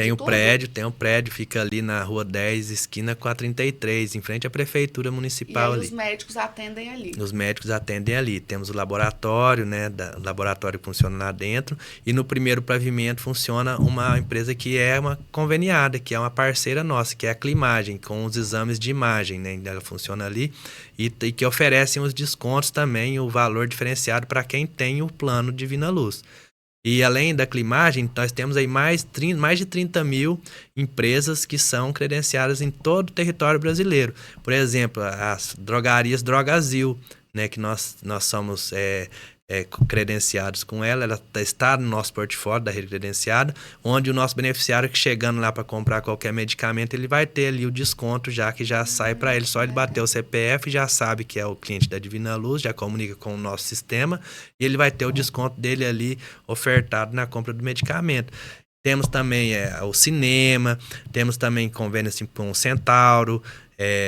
Tem o prédio, fica ali na Rua 10, esquina com a 33, em frente à Prefeitura Municipal. E aí ali. Os médicos atendem ali. Os médicos atendem ali. Temos o laboratório, né? O laboratório funciona lá dentro. E no primeiro pavimento funciona uma empresa que é uma conveniada, que é uma parceira nossa, que é a Climagem, com os exames de imagem, né? Ela funciona ali e que oferecem os descontos também, o valor diferenciado para quem tem o plano Divina Luz. E além da Climagem, nós temos aí mais de 30 mil empresas que são credenciadas em todo o território brasileiro. Por exemplo, as drogarias Drogazil, né, que nós somos credenciados com ela está no nosso portfólio da rede credenciada, onde o nosso beneficiário que chegando lá para comprar qualquer medicamento, ele vai ter ali o desconto que já sai para ele, só ele bater o CPF, já sabe que é o cliente da Divina Luz, já comunica com o nosso sistema e ele vai ter o desconto dele ali ofertado na compra do medicamento. Temos também o cinema, temos também convênios assim, com o Centauro,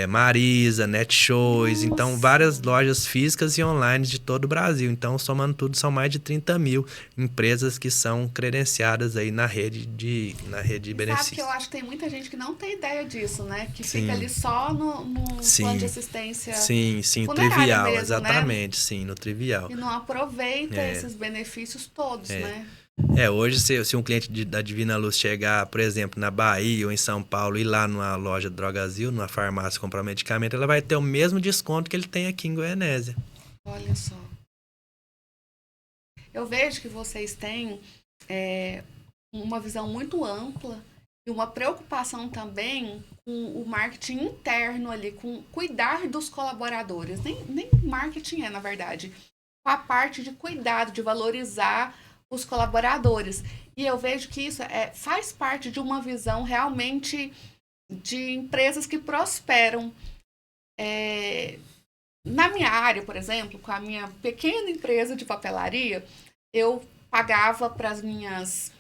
Marisa, Netshows, então várias lojas físicas e online de todo o Brasil. Então, somando tudo, são mais de 30 mil empresas que são credenciadas aí na rede de benefícios. Sabe que eu acho que tem muita gente que não tem ideia disso, né? Que fica ali só no plano de assistência o trivial, mesmo, exatamente, né? Sim, no trivial. E não aproveita esses benefícios todos, né? Hoje, se um cliente da Divina Luz chegar, por exemplo, na Bahia ou em São Paulo, ir lá numa loja Drogazil, numa farmácia, comprar medicamento, ela vai ter o mesmo desconto que ele tem aqui em Goianésia. Olha só. Eu vejo que vocês têm uma visão muito ampla e uma preocupação também com o marketing interno ali, com cuidar dos colaboradores. Nem marketing na verdade. Com a parte de cuidado, de valorizar os colaboradores. E eu vejo que isso faz parte de uma visão realmente de empresas que prosperam. Na minha área, por exemplo, com a minha pequena empresa de papelaria, eu pagava para as minhas...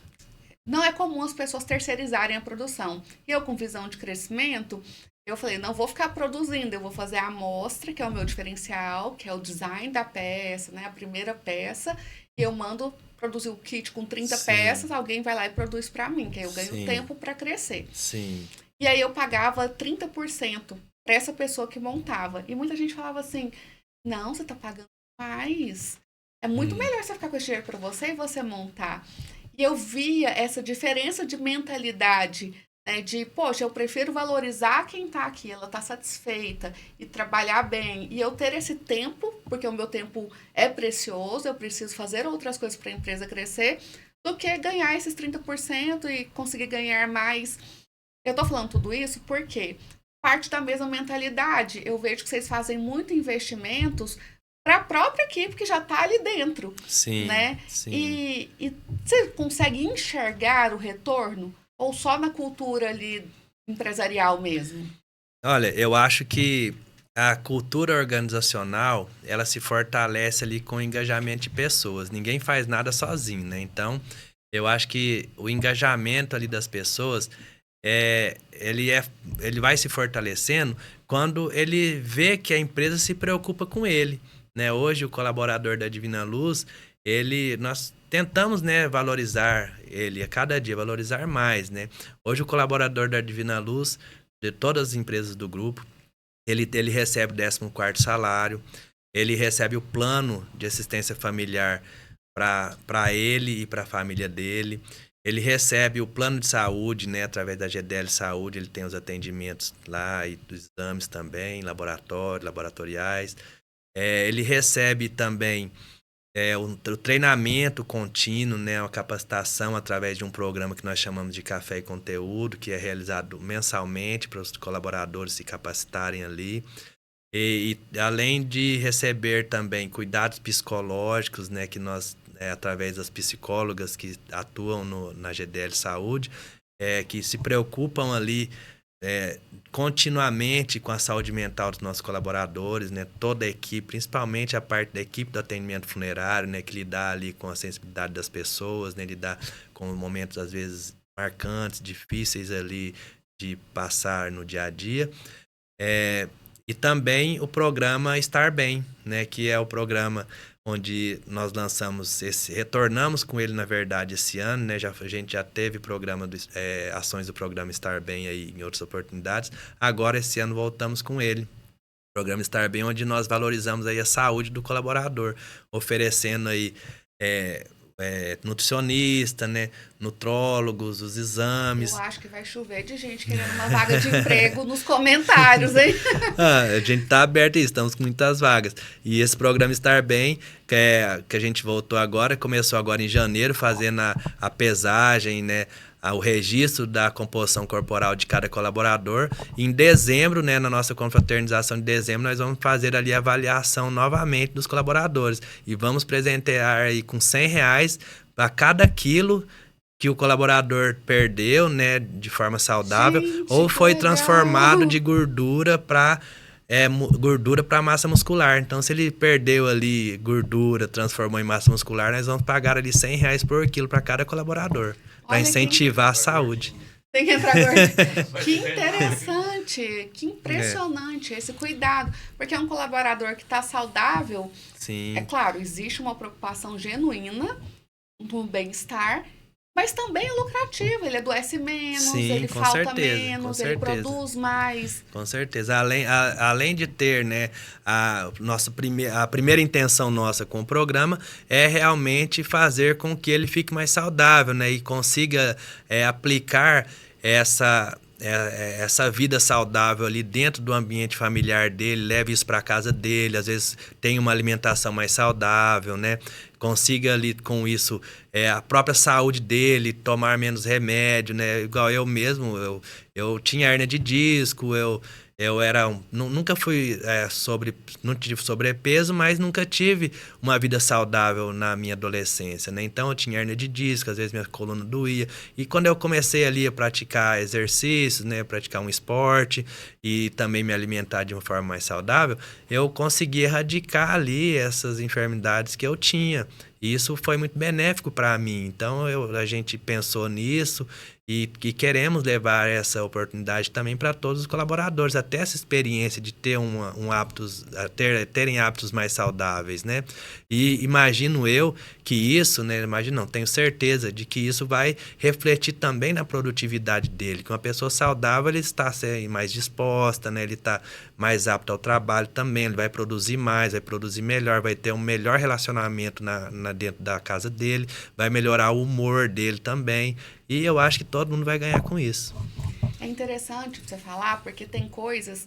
Não é comum as pessoas terceirizarem a produção. E eu, com visão de crescimento, eu falei, não vou ficar produzindo, eu vou fazer a amostra, que é o meu diferencial, que é o design da peça, né, a primeira peça, e eu mando produzir o kit com 30 peças, alguém vai lá e produz para mim, que aí eu ganho tempo para crescer. Sim. E aí eu pagava 30% para essa pessoa que montava. E muita gente falava assim, não, você tá pagando mais. É muito melhor você ficar com esse dinheiro para você e você montar. E eu via essa diferença de mentalidade, né, de, poxa, eu prefiro valorizar quem tá aqui, ela tá satisfeita e trabalhar bem. E eu ter esse tempo, porque o meu tempo é precioso, eu preciso fazer outras coisas para a empresa crescer, do que ganhar esses 30% e conseguir ganhar mais. Eu tô falando tudo isso porque parte da mesma mentalidade. Eu vejo que vocês fazem muito investimentos para a própria equipe que já está ali dentro. Sim, né? sim. E você consegue enxergar o retorno? Ou só na cultura ali empresarial mesmo? Olha, eu acho que a cultura organizacional, ela se fortalece ali com o engajamento de pessoas. Ninguém faz nada sozinho, né? Então, eu acho que o engajamento ali das pessoas, ele vai se fortalecendo quando ele vê que a empresa se preocupa com ele, né? Hoje, o colaborador da Divina Luz, nós tentamos, né, valorizar ele a cada dia, valorizar mais, né? Hoje, o colaborador da Divina Luz, de todas as empresas do grupo, ele recebe o 14º salário, ele recebe o plano de assistência familiar para ele e para a família dele. Ele recebe o plano de saúde, né, através da GDL Saúde, ele tem os atendimentos lá e dos exames também, laboratoriais. Ele recebe também o treinamento contínuo, né, uma capacitação através de um programa que nós chamamos de Café e Conteúdo, que é realizado mensalmente para os colaboradores se capacitarem ali. E além de receber também cuidados psicológicos, né, que nós, através das psicólogas que atuam na GDL Saúde, que se preocupam ali continuamente com a saúde mental dos nossos colaboradores, né? Toda a equipe, principalmente a parte da equipe do atendimento funerário, né? Que lidar ali com a sensibilidade das pessoas, né? Lidar com momentos, às vezes, marcantes, difíceis ali de passar no dia a dia. E também o programa Estar Bem, né? Que é o programa onde nós retornamos com ele, na verdade, esse ano, né? A gente já teve ações do programa Estar Bem aí em outras oportunidades. Agora, esse ano, voltamos com ele. O programa Estar Bem, onde nós valorizamos aí a saúde do colaborador, oferecendo aí nutricionista, né? Nutrólogos, os exames. Eu acho que vai chover de gente querendo uma vaga de emprego nos comentários, hein? A gente está aberto a isso, estamos com muitas vagas. E esse programa Estar Bem, que a gente voltou agora, começou agora em janeiro, fazendo a pesagem, né? O registro da composição corporal de cada colaborador. Em dezembro, né, na nossa confraternização de dezembro, nós vamos fazer ali a avaliação novamente dos colaboradores. E vamos presentear aí com R$100 para cada quilo que o colaborador perdeu, né, de forma saudável, Gente, ou foi legal. transformado de gordura para massa muscular. Então, se ele perdeu ali gordura, transformou em massa muscular, nós vamos pagar ali R$100 por quilo para cada colaborador, para incentivar a saúde. Tem que entrar gordinho. Que interessante, que impressionante esse cuidado. Porque é um colaborador que está saudável. Sim. É claro, existe uma preocupação genuína no bem-estar, mas também é lucrativo. Ele adoece menos, sim, ele com falta certeza, menos, com ele certeza. produz mais. Com certeza. Além de ter, né, a primeira intenção nossa com o programa é realmente fazer com que ele fique mais saudável, né, e consiga aplicar essa vida saudável ali dentro do ambiente familiar dele, leve isso para casa dele, às vezes tem uma alimentação mais saudável, né? Consiga ali com isso a própria saúde dele, tomar menos remédio, né? Igual eu mesmo, eu tinha hérnia de disco, eu nunca fui não tive sobrepeso, mas nunca tive uma vida saudável na minha adolescência, né? Então eu tinha hérnia de disco, às vezes minha coluna doía. E quando eu comecei ali a praticar exercícios, né, praticar um esporte e também me alimentar de uma forma mais saudável, eu consegui erradicar ali essas enfermidades que eu tinha. E isso foi muito benéfico para mim. Então a gente pensou nisso e queremos levar essa oportunidade também para todos os colaboradores, até essa experiência de ter terem hábitos mais saudáveis, né? E imagino eu que isso, né? Tenho certeza de que isso vai refletir também na produtividade dele, que uma pessoa saudável, ele está mais disposta, né? Ele está mais apto ao trabalho também, ele vai produzir mais, vai produzir melhor, vai ter um melhor relacionamento dentro da casa dele, vai melhorar o humor dele também. E eu acho que todo mundo vai ganhar com isso. É interessante você falar, porque tem coisas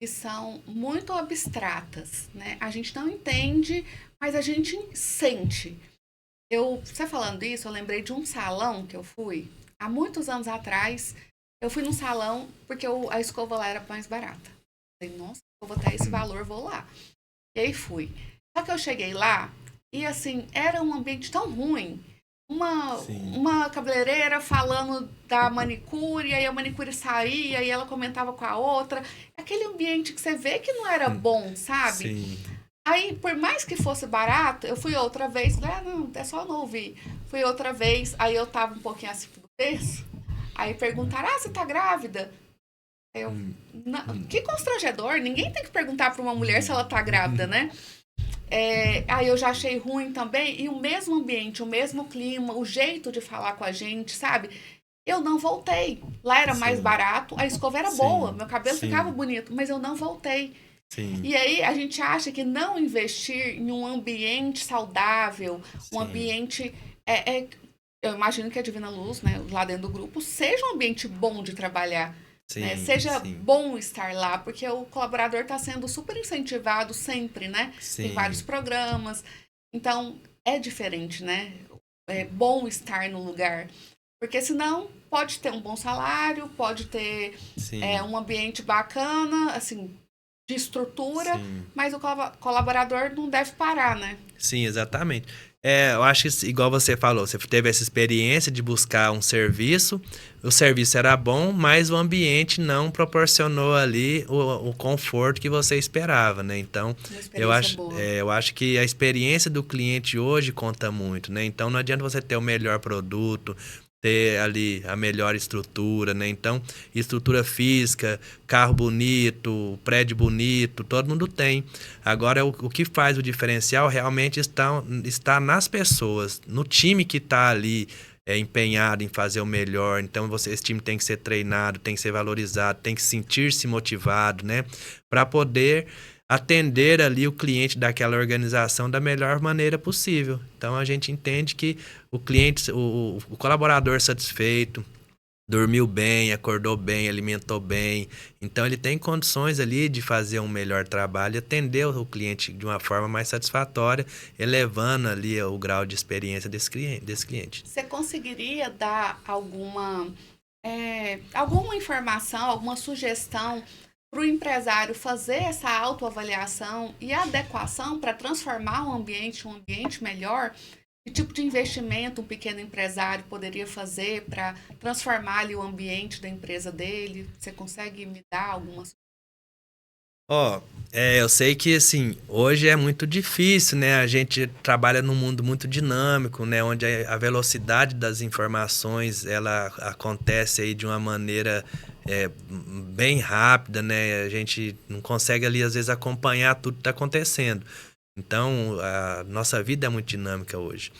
que são muito abstratas, né? A gente não entende, mas a gente sente. Você falando isso, eu lembrei de um salão que eu fui há muitos anos atrás. Eu fui num salão porque a escova lá era mais barata. Falei, nossa, eu vou ter esse valor, vou lá. E aí fui. Só que eu cheguei lá e, assim, era um ambiente tão ruim. Sim. uma cabeleireira falando da manicure, e aí a manicure saía e ela comentava com a outra. Aquele ambiente que você vê que não era bom, sabe? Sim. Aí, por mais que fosse barato, eu fui outra vez, falei, ah, não, é só não ouvir. Fui outra vez, aí eu tava um pouquinho acima do peso. Aí perguntaram, ah, você tá grávida? Aí eu, Hum, "Não." hum, Que constrangedor, ninguém tem que perguntar pra uma mulher se ela tá grávida, hum. né? Aí eu já achei ruim também, e o mesmo ambiente, o mesmo clima, o jeito de falar com a gente, sabe? Eu não voltei. Lá era mais Sim, barato, a escova era boa, sim, meu cabelo ficava sim, bonito, mas eu não voltei. sim, E aí a gente acha que não investir em um ambiente saudável, um sim, ambiente. Eu imagino que a Divina Luz, né, lá dentro do grupo, seja um ambiente bom de trabalhar, né? sim, Seja sim, bom estar lá, porque o colaborador está sendo super incentivado sempre, né? Tem vários sim, programas. Então, é diferente, né? É bom estar no lugar. Porque senão pode ter um bom salário, pode ter sim, um ambiente bacana, assim, de estrutura, sim. mas o colaborador não deve parar, né? Sim, exatamente. Eu acho que, igual você falou, você teve essa experiência de buscar um serviço, o serviço era bom, mas o ambiente não proporcionou ali o conforto que você esperava, né? Então, Uma experiência boa. eu acho que a experiência do cliente hoje conta muito, né? Então, não adianta você ter o melhor produto, ter ali a melhor estrutura, né? Então, estrutura física, carro bonito, prédio bonito, todo mundo tem. Agora, o que faz o diferencial realmente está nas pessoas, no time que está ali empenhado em fazer o melhor. Então, esse time tem que ser treinado, tem que ser valorizado, tem que sentir-se motivado, né? Para poder atender ali o cliente daquela organização da melhor maneira possível. Então, a gente entende que o cliente, o colaborador satisfeito, dormiu bem, acordou bem, alimentou bem. Então ele tem condições ali de fazer um melhor trabalho e atender o cliente de uma forma mais satisfatória, elevando ali o grau de experiência desse cliente. Você conseguiria dar alguma informação, alguma sugestão para o empresário fazer essa autoavaliação e adequação para transformar um ambiente melhor? Que tipo de investimento um pequeno empresário poderia fazer para transformar ali o ambiente da empresa dele? Você consegue me dar algumas? Ó, eu sei que assim, hoje é muito difícil, né? A gente trabalha num mundo muito dinâmico, né? Onde a velocidade das informações, ela acontece aí de uma maneira bem rápida, né? A gente não consegue ali, às vezes, acompanhar tudo que está acontecendo. Então, a nossa vida é muito dinâmica hoje.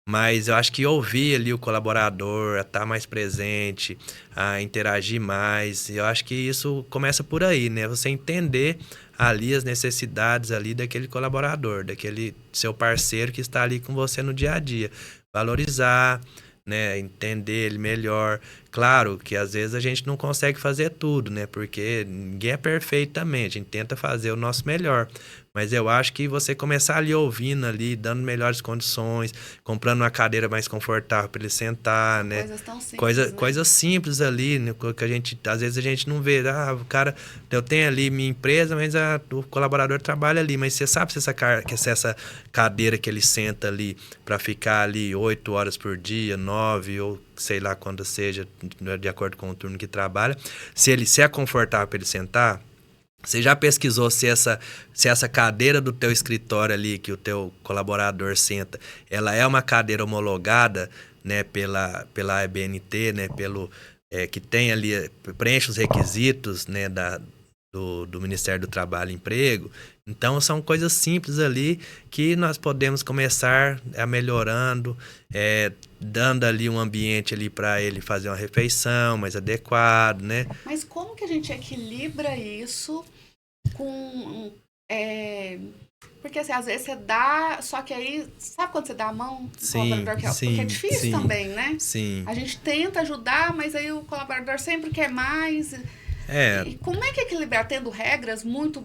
Mas eu acho que ouvir ali o colaborador, a estar mais presente, a interagir mais, eu acho que isso começa por aí, né? Você entender ali as necessidades ali daquele colaborador, daquele seu parceiro que está ali com você no dia a dia. Valorizar, né? Entender ele melhor. Claro que às vezes a gente não consegue fazer tudo, né? Porque ninguém é perfeito também, a gente tenta fazer o nosso melhor. Mas eu acho que você começar ali ouvindo ali, dando melhores condições, comprando uma cadeira mais confortável para ele sentar, São né? coisas tão simples, né? Coisas simples ali, né? Que a gente, às vezes a gente não vê. Ah, o cara, eu tenho ali minha empresa, mas o colaborador trabalha ali. Mas você sabe se essa cadeira que ele senta ali para ficar ali 8 horas por dia, 9 ou sei lá quando seja, de acordo com o turno que trabalha, se é confortável para ele sentar. Você já pesquisou se essa cadeira do teu escritório ali, que o teu colaborador senta, ela é uma cadeira homologada, né, pela ABNT, né, que tem ali, preenche os requisitos, né, do Ministério do Trabalho e Emprego. Então, são coisas simples ali que nós podemos começar a melhorando, dando ali um ambiente ali para ele fazer uma refeição mais adequado, né? Mas como que a gente equilibra isso com. é, Porque assim, às vezes você dá, só que aí, sabe quando você dá a mão o Sim, colaborador quer? Porque é sim, difícil sim, também, né? sim. A gente tenta ajudar, mas aí o colaborador sempre quer mais. É, E como é que equilibrar tendo regras muito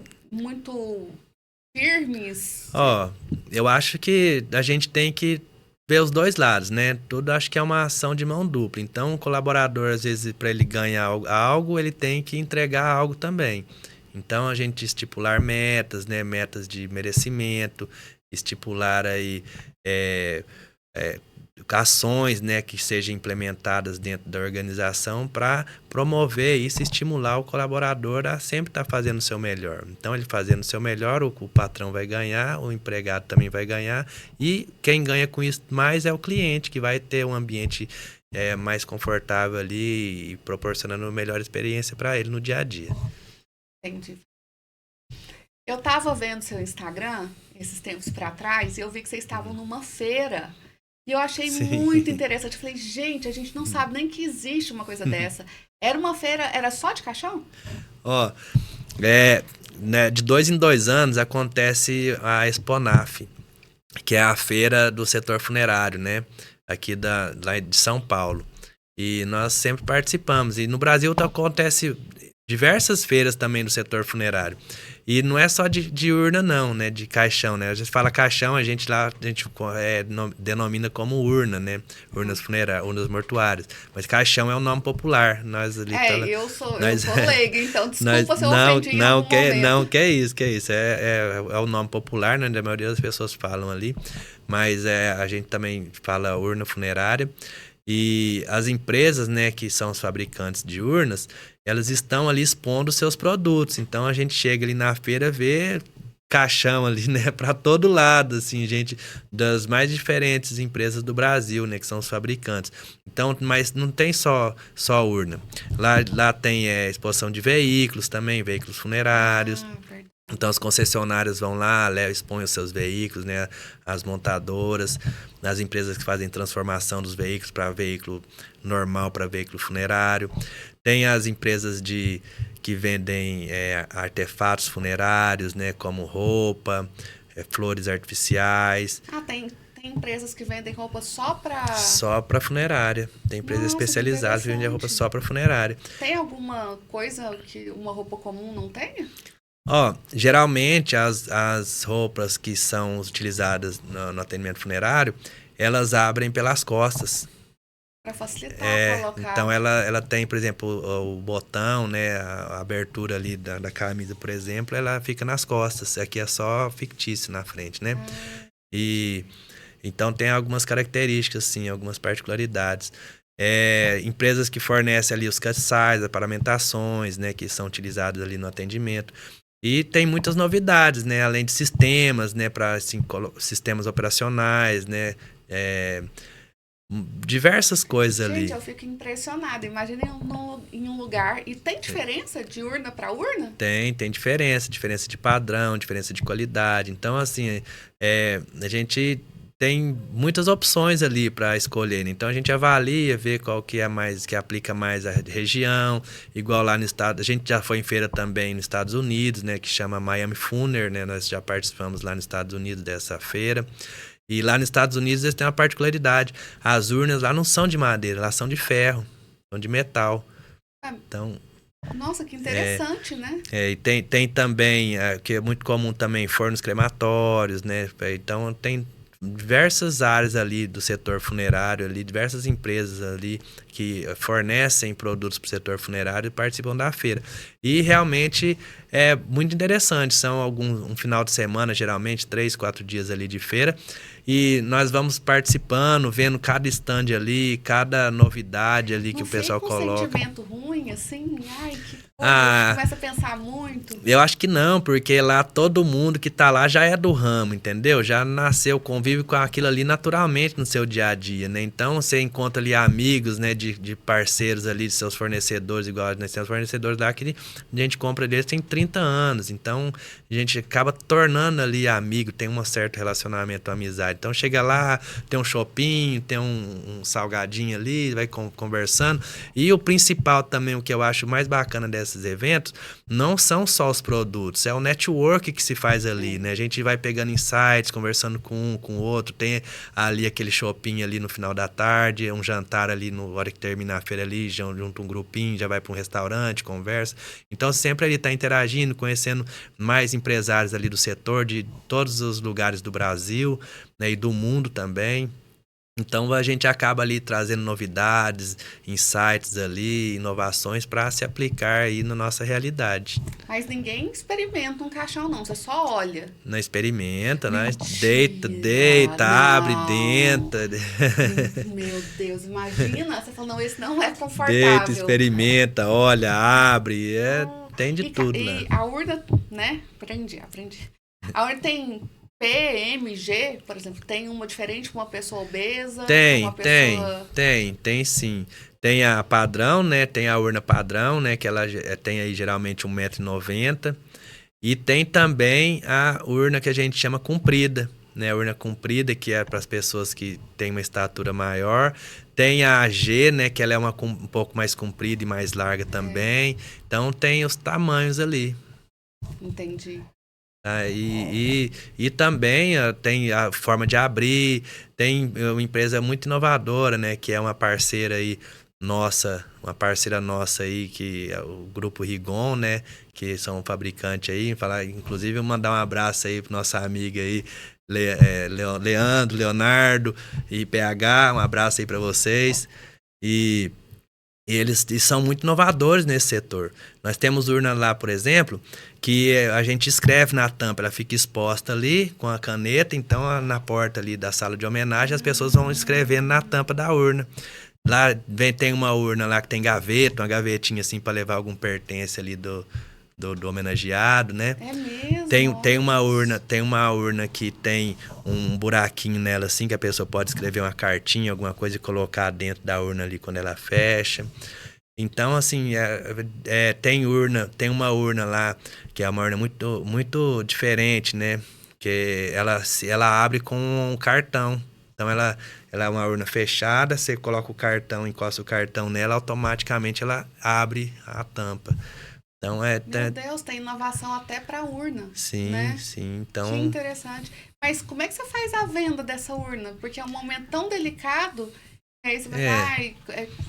firmes? ó, eu acho que a gente tem que ver os dois lados, né? Tudo acho que é uma ação de mão dupla. Então, o colaborador, às vezes, para ele ganhar algo, ele tem que entregar algo também. Então, a gente estipular metas, né? Metas de merecimento, estipular aí ações, né, que sejam implementadas dentro da organização para promover isso, estimular o colaborador a sempre estar fazendo o seu melhor. Então, ele fazendo o seu melhor, o patrão vai ganhar, o empregado também vai ganhar, e quem ganha com isso mais é o cliente, que vai ter um ambiente mais confortável ali e proporcionando uma melhor experiência para ele no dia a dia. Entendi. Eu estava vendo seu Instagram esses tempos para trás e eu vi que vocês estavam numa feira. E eu achei muito interessante. Eu falei, gente, a gente não sabe nem que existe uma coisa dessa. Era uma feira, era só de caixão? Né, de 2 em 2 anos acontece a Exponaf, que é a feira do setor funerário, né? Aqui lá de São Paulo. E nós sempre participamos. E no Brasil acontece diversas feiras também do setor funerário. E não é só de urna, não, né? De caixão, né? A gente fala caixão, a gente denomina como urna, né? Urnas funerárias, urnas mortuárias. Mas caixão é um nome popular. Nós ali eu sou leiga, então desculpa se eu ofendi em algum momento. Não, que é isso. É o nome popular, né? A maioria das pessoas falam ali. Mas a gente também fala urna funerária. E as empresas, né, que são os fabricantes de urnas, elas estão ali expondo seus produtos. Então, a gente chega ali na feira, vê caixão ali, né, para todo lado, assim, gente das mais diferentes empresas do Brasil, né, que são os fabricantes. Então, mas não tem só urna. Lá tem exposição de veículos também, veículos funerários. Então, as concessionárias vão lá, expõem os seus veículos, né? As montadoras, as empresas que fazem transformação dos veículos para veículo normal, para veículo funerário. Tem as empresas que vendem artefatos funerários, né? Como roupa, flores artificiais. Tem empresas que vendem roupa só para... Só para funerária. Tem empresas especializadas que vendem roupa só para funerária. Tem alguma coisa que uma roupa comum não tenha? Geralmente as roupas que são utilizadas no atendimento funerário, elas abrem pelas costas. Para facilitar colocar. Então ela tem, por exemplo, o botão, né, a abertura ali da camisa, por exemplo, ela fica nas costas. Aqui é só fictício na frente, né? E então tem algumas características, assim, algumas particularidades. Empresas que fornecem ali os castiçais, as paramentações, né, que são utilizados ali no atendimento. E tem muitas novidades, né? Além de sistemas, né? Para assim, sistemas operacionais, né? Diversas coisas ali. Gente, eu fico impressionada. Imagina em um lugar. E tem diferença de urna para urna? Tem diferença. Diferença de padrão, diferença de qualidade. Então, assim, a gente tem muitas opções ali para escolher. Então a gente avalia, vê qual que é mais, que aplica mais a região. Igual lá no estado, a gente já foi em feira também nos Estados Unidos, né, que chama Miami Funer, né? Nós já participamos lá nos Estados Unidos dessa feira. E lá nos Estados Unidos eles têm uma particularidade. As urnas lá não são de madeira, elas são de ferro, são de metal. Então, nossa, que interessante, né? E tem também, que é muito comum também, fornos crematórios, né? Então tem diversas áreas ali do setor funerário, ali, diversas empresas ali que fornecem produtos para o setor funerário e participam da feira. E realmente é muito interessante. São um final de semana, geralmente 3, 4 dias ali de feira. E nós vamos participando, vendo cada stand ali, cada novidade ali que o pessoal coloca. Um sentimento ruim, assim? Ai, que coisa, começa a pensar muito. Eu acho que não, porque lá todo mundo que tá lá já é do ramo, entendeu? Já nasceu, convive com aquilo ali naturalmente no seu dia a dia, né? Então você encontra ali amigos, né, de parceiros ali, de seus fornecedores, igual nós temos fornecedores lá que a gente compra deles tem 30 anos. Então a gente acaba tornando ali amigo, tem um certo relacionamento, amizade. Então chega lá, tem um shopping, tem um salgadinho ali, vai conversando. E o principal também, o que eu acho mais bacana desses eventos, não são só os produtos, é o network que se faz ali, né? A gente vai pegando insights, conversando com um, com o outro, tem ali aquele shopping ali no final da tarde, um jantar ali na hora que termina a feira ali, junto um grupinho, já vai para um restaurante, conversa. Então sempre ele está interagindo, conhecendo mais empresários ali do setor, de todos os lugares do Brasil, né, e do mundo também. Então a gente acaba ali trazendo novidades, insights ali, inovações para se aplicar aí na nossa realidade. Mas ninguém experimenta um caixão, não. Você só olha. Não experimenta, né? Mentira, Deita, abre, não. denta. Meu Deus, imagina. Você falou, não, esse não é Deita, confortável. experimenta, olha, abre. Tem de tudo lá. E a urna, né? Aprendi. A urna tem P, M, G, por exemplo. Tem uma diferente para uma pessoa obesa, para uma pessoa... Tem sim. Tem a padrão, né? Tem a urna padrão, né? Que ela tem aí geralmente 1,90 m. E tem também a urna que a gente chama comprida, né? A urna comprida, que é para as pessoas que têm uma estatura maior. Tem a G, né? Que ela é um pouco mais comprida e mais larga também. Então tem os tamanhos ali. Entendi. E também tem a forma de abrir. Tem uma empresa muito inovadora, né? Que é uma parceira aí nossa, aí, que é o Grupo Rigon, né? Que são fabricantes aí. Inclusive, mandar um abraço aí para nossa amiga aí, Leandro, Leonardo e PH. Um abraço aí para vocês. E eles são muito inovadores nesse setor. Nós temos urna lá, por exemplo, que a gente escreve na tampa, ela fica exposta ali com a caneta, então na porta ali da sala de homenagem as pessoas vão escrevendo na tampa da urna. Lá tem uma urna lá que tem gaveta, uma gavetinha assim para levar algum pertence ali do homenageado, né? É mesmo? Tem uma urna que tem um buraquinho nela assim, que a pessoa pode escrever uma cartinha, alguma coisa e colocar dentro da urna ali quando ela fecha. Então, assim, tem uma urna lá, que é uma urna muito, muito diferente, né? Que ela abre com um cartão. Então, ela é uma urna fechada, você coloca o cartão, encosta o cartão nela, automaticamente ela abre a tampa. Então, Meu Deus, tem inovação até para urna. Sim, né? sim. Então... Que interessante. Mas como é que você faz a venda dessa urna? Porque é um momento tão delicado. Aí você vai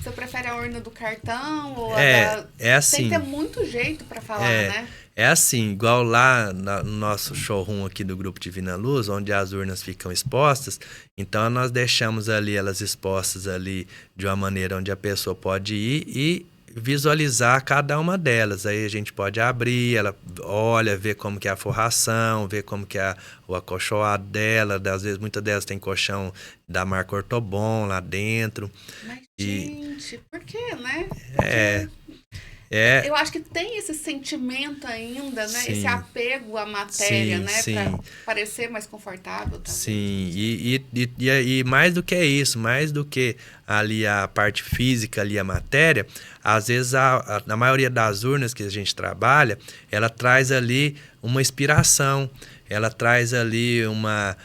você prefere a urna do cartão ou assim. Tem que ter muito jeito para falar, né? É assim, igual lá no nosso showroom aqui do Grupo Divina Luz, onde as urnas ficam expostas, então nós deixamos ali elas expostas ali de uma maneira onde a pessoa pode ir e visualizar cada uma delas. Aí a gente pode abrir, ela olha, vê como que é a forração, vê como que é o acolchoado dela. Às vezes, muitas delas tem colchão da marca Ortobon lá dentro. Mas, gente, por quê, né? Eu acho que tem esse sentimento ainda, né? Sim. Esse apego à matéria, Sim, né? sim. Pra parecer mais confortável. Talvez. Sim, e mais do que isso, mais do que ali a parte física, ali a matéria, às vezes na maioria das urnas que a gente trabalha, ela traz ali uma inspiração, ela traz ali uma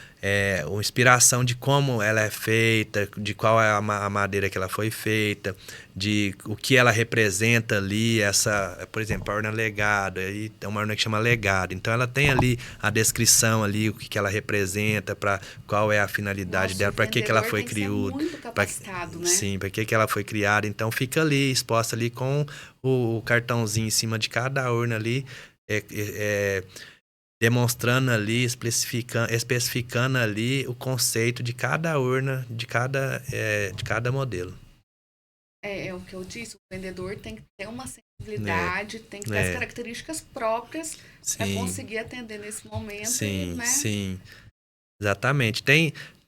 inspiração de como ela é feita, de qual é a madeira que ela foi feita, de o que ela representa ali, por exemplo, a urna legado, aí é uma urna que chama legado, então ela tem ali a descrição ali, o que ela representa, para qual é a finalidade dela, para que ela foi criada, né? Sim, para que ela foi criada, então fica ali, exposta ali com o cartãozinho em cima de cada urna ali, demonstrando ali, especificando ali o conceito de cada urna, de cada modelo. É o que eu disse, o vendedor tem que ter uma sensibilidade, tem que ter as características próprias para conseguir atender nesse momento. Sim, né? Sim. Exatamente.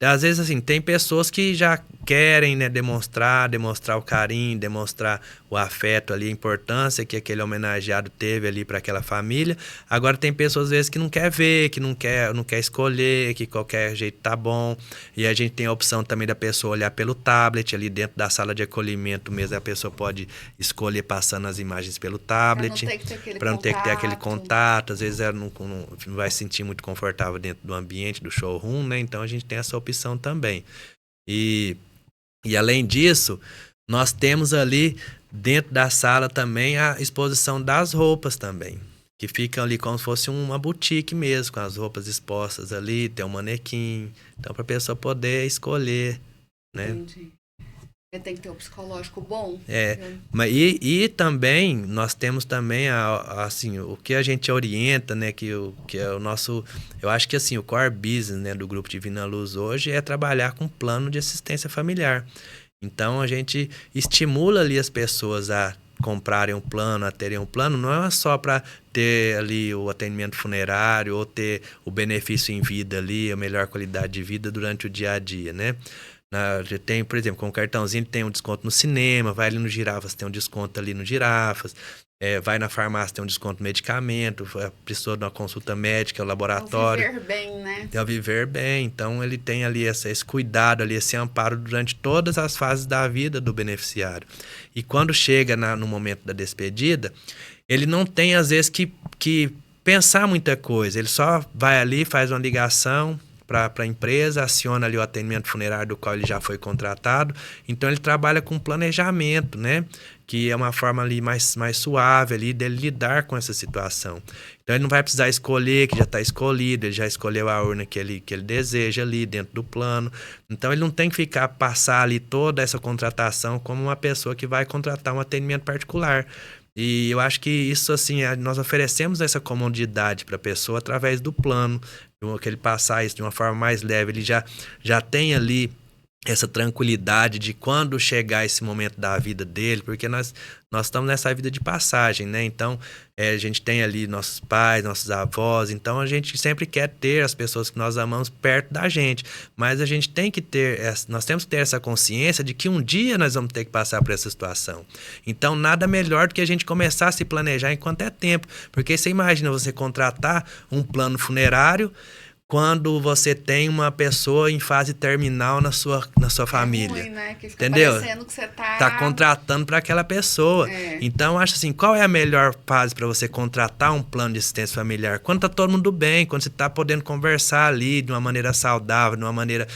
Às vezes, assim, tem pessoas que já querem, né, demonstrar o carinho, demonstrar o afeto ali, a importância que aquele homenageado teve ali para aquela família. Agora tem pessoas, às vezes, que não quer ver, que não quer escolher, que qualquer jeito tá bom. E a gente tem a opção também da pessoa olhar pelo tablet, ali dentro da sala de acolhimento mesmo, a pessoa pode escolher passando as imagens pelo tablet. Para não ter que ter aquele contato. Às vezes ela não vai se sentir muito confortável dentro do ambiente, do showroom, né? Então a gente tem essa opção também. E além disso, nós temos ali dentro da sala também a exposição das roupas também, que ficam ali como se fosse uma boutique mesmo, com as roupas expostas ali, tem um manequim, então para a pessoa poder escolher, né? Entendi. Tem que ter um psicológico bom. Mas e também, nós temos também, assim, o que a gente orienta, né, que é o nosso, eu acho que assim, o core business, né, do Grupo Divina Luz hoje é trabalhar com plano de assistência familiar. Então, a gente estimula ali as pessoas a comprarem um plano, a terem um plano, não é só para ter ali o atendimento funerário ou ter o benefício em vida ali, a melhor qualidade de vida durante o dia a dia, né? Tem, por exemplo, com o cartãozinho tem um desconto no cinema, vai ali no Girafas, tem um desconto ali no Girafas, vai na farmácia, tem um desconto no medicamento, precisou de uma consulta médica, o laboratório. É o viver bem, né? É o viver bem, então ele tem ali esse cuidado, ali, esse amparo durante todas as fases da vida do beneficiário. E quando chega no momento da despedida, ele não tem às vezes que pensar muita coisa, ele só vai ali, faz uma ligação para a empresa, aciona ali o atendimento funerário do qual ele já foi contratado. Então ele trabalha com planejamento, né? Que é uma forma ali mais suave ali dele lidar com essa situação. Então ele não vai precisar escolher, que já está escolhido, ele já escolheu a urna que ele deseja ali dentro do plano. Então ele não tem que passar ali toda essa contratação como uma pessoa que vai contratar um atendimento particular. E eu acho que isso, assim, nós oferecemos essa comodidade para a pessoa através do plano, que ele passar isso de uma forma mais leve, ele já tem ali essa tranquilidade de quando chegar esse momento da vida dele, porque nós estamos nessa vida de passagem, né? Então, a gente tem ali nossos pais, nossos avós, então a gente sempre quer ter as pessoas que nós amamos perto da gente, mas a gente tem que nós temos que ter essa consciência de que um dia nós vamos ter que passar por essa situação. Então, nada melhor do que a gente começar a se planejar enquanto é tempo, porque você imagina você contratar um plano funerário quando você tem uma pessoa em fase terminal na sua família. Ruim, né? Que fica entendeu? parecendo que você tá contratando para aquela pessoa. Então, acho assim, qual é a melhor fase para você contratar um plano de assistência familiar? Quando tá todo mundo bem, quando você tá podendo conversar ali de uma maneira saudável, de uma maneira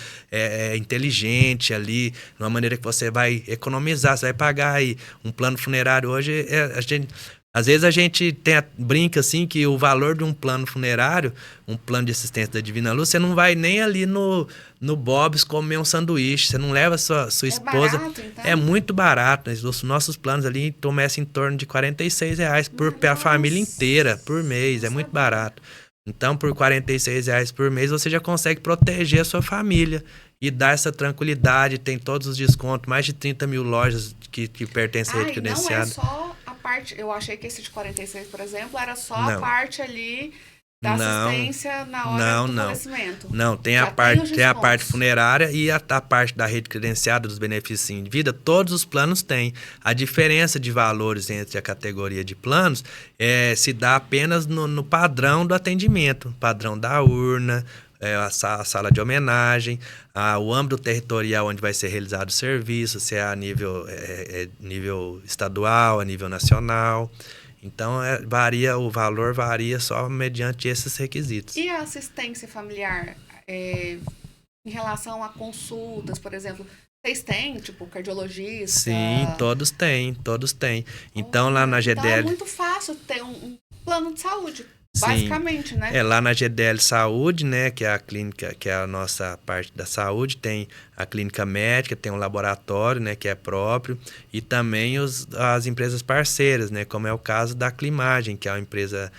inteligente ali, de uma maneira que você vai economizar, você vai pagar aí um plano funerário hoje, às vezes a gente brinca assim que o valor de um plano funerário, um plano de assistência da Divina Luz, você não vai nem ali no Bob's comer um sanduíche, você não leva sua esposa. Barato, então? É muito barato. Os nossos planos ali começam em torno de R$46 para a família inteira por mês. É muito barato. Então, por R$46 por mês, você já consegue proteger a sua família e dar essa tranquilidade. Tem todos os descontos, mais de 30 mil lojas que pertencem à rede credenciada. Não é só a parte, eu achei que esse de 46, por exemplo, era só a parte ali da assistência na hora do falecimento. Não, tem a parte funerária e a parte da rede credenciada dos benefícios em vida, todos os planos têm. A diferença de valores entre a categoria de planos se dá apenas no padrão do atendimento, padrão da urna, a sala de homenagem, o âmbito territorial onde vai ser realizado o serviço, se é a nível estadual, a nível nacional. Então, o valor varia só mediante esses requisitos. E a assistência familiar, em relação a consultas, por exemplo, vocês têm, tipo, cardiologista? Sim, todos têm. Então, lá na GDL... Então, é muito fácil ter um plano de saúde. Basicamente, né? Lá na GDL Saúde, né, que é a clínica, que é a nossa parte da saúde, tem a clínica médica, tem um laboratório, né, que é próprio, e também as empresas parceiras, né, como é o caso da Climagem, que é uma empresa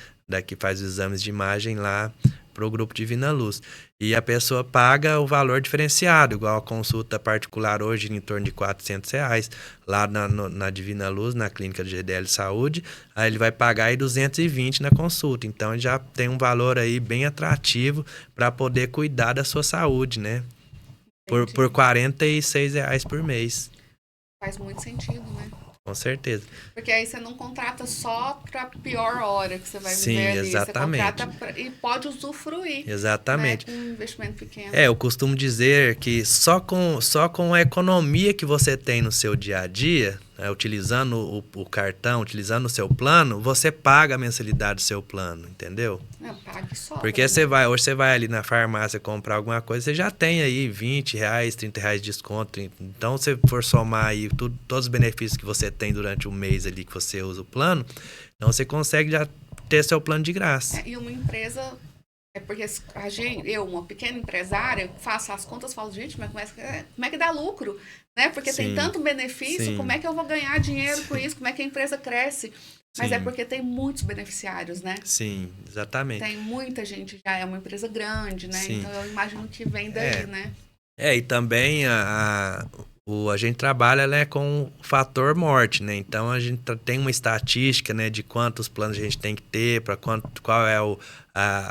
que faz os exames de imagem lá para o Grupo Divina Luz. E a pessoa paga o valor diferenciado, igual a consulta particular hoje em torno de R$400. Lá na Divina Luz, na clínica de GDL Saúde, aí ele vai pagar aí 220 na consulta. Então, ele já tem um valor aí bem atrativo para poder cuidar da sua saúde, né? Por R$46 por mês. Faz muito sentido, né? Com certeza. Porque aí você não contrata só para a pior hora que você vai viver Sim, ali. exatamente. Você contrata e pode usufruir. Exatamente. Né, com um investimento pequeno. Eu costumo dizer que só com a economia que você tem no seu dia a dia, utilizando o cartão, utilizando o seu plano, você paga a mensalidade do seu plano, entendeu? Pague só. Porque hoje você vai ali na farmácia comprar alguma coisa, você já tem aí R$20, R$30 de desconto. Então, se for somar aí todos os benefícios que você tem durante o mês ali que você usa o plano, então você consegue já ter seu plano de graça. E uma empresa É porque eu, uma pequena empresária, faço as contas e falo, gente, mas como é que dá lucro? Né? Porque tem Sim, tanto benefício, como sim, é que eu vou ganhar dinheiro com sim, isso? Como é que a empresa cresce? Mas é sim, porque tem muitos beneficiários, né? sim, exatamente. Tem muita gente, já é uma empresa grande, né? Sim. Então eu imagino que vem daí, É, né? e também a gente trabalha, né, com o fator morte, né? Então a gente tem uma estatística, né, de quantos planos a gente tem que ter, para qual é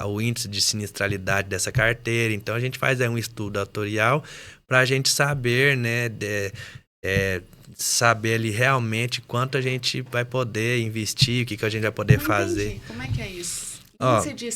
o índice de sinistralidade dessa carteira. Então a gente faz aí um estudo autorial para a gente saber, né, é, saber ali realmente quanto a gente vai poder investir, o que a gente vai poder Não fazer. entendi. Como é que é isso? Ó, Índice de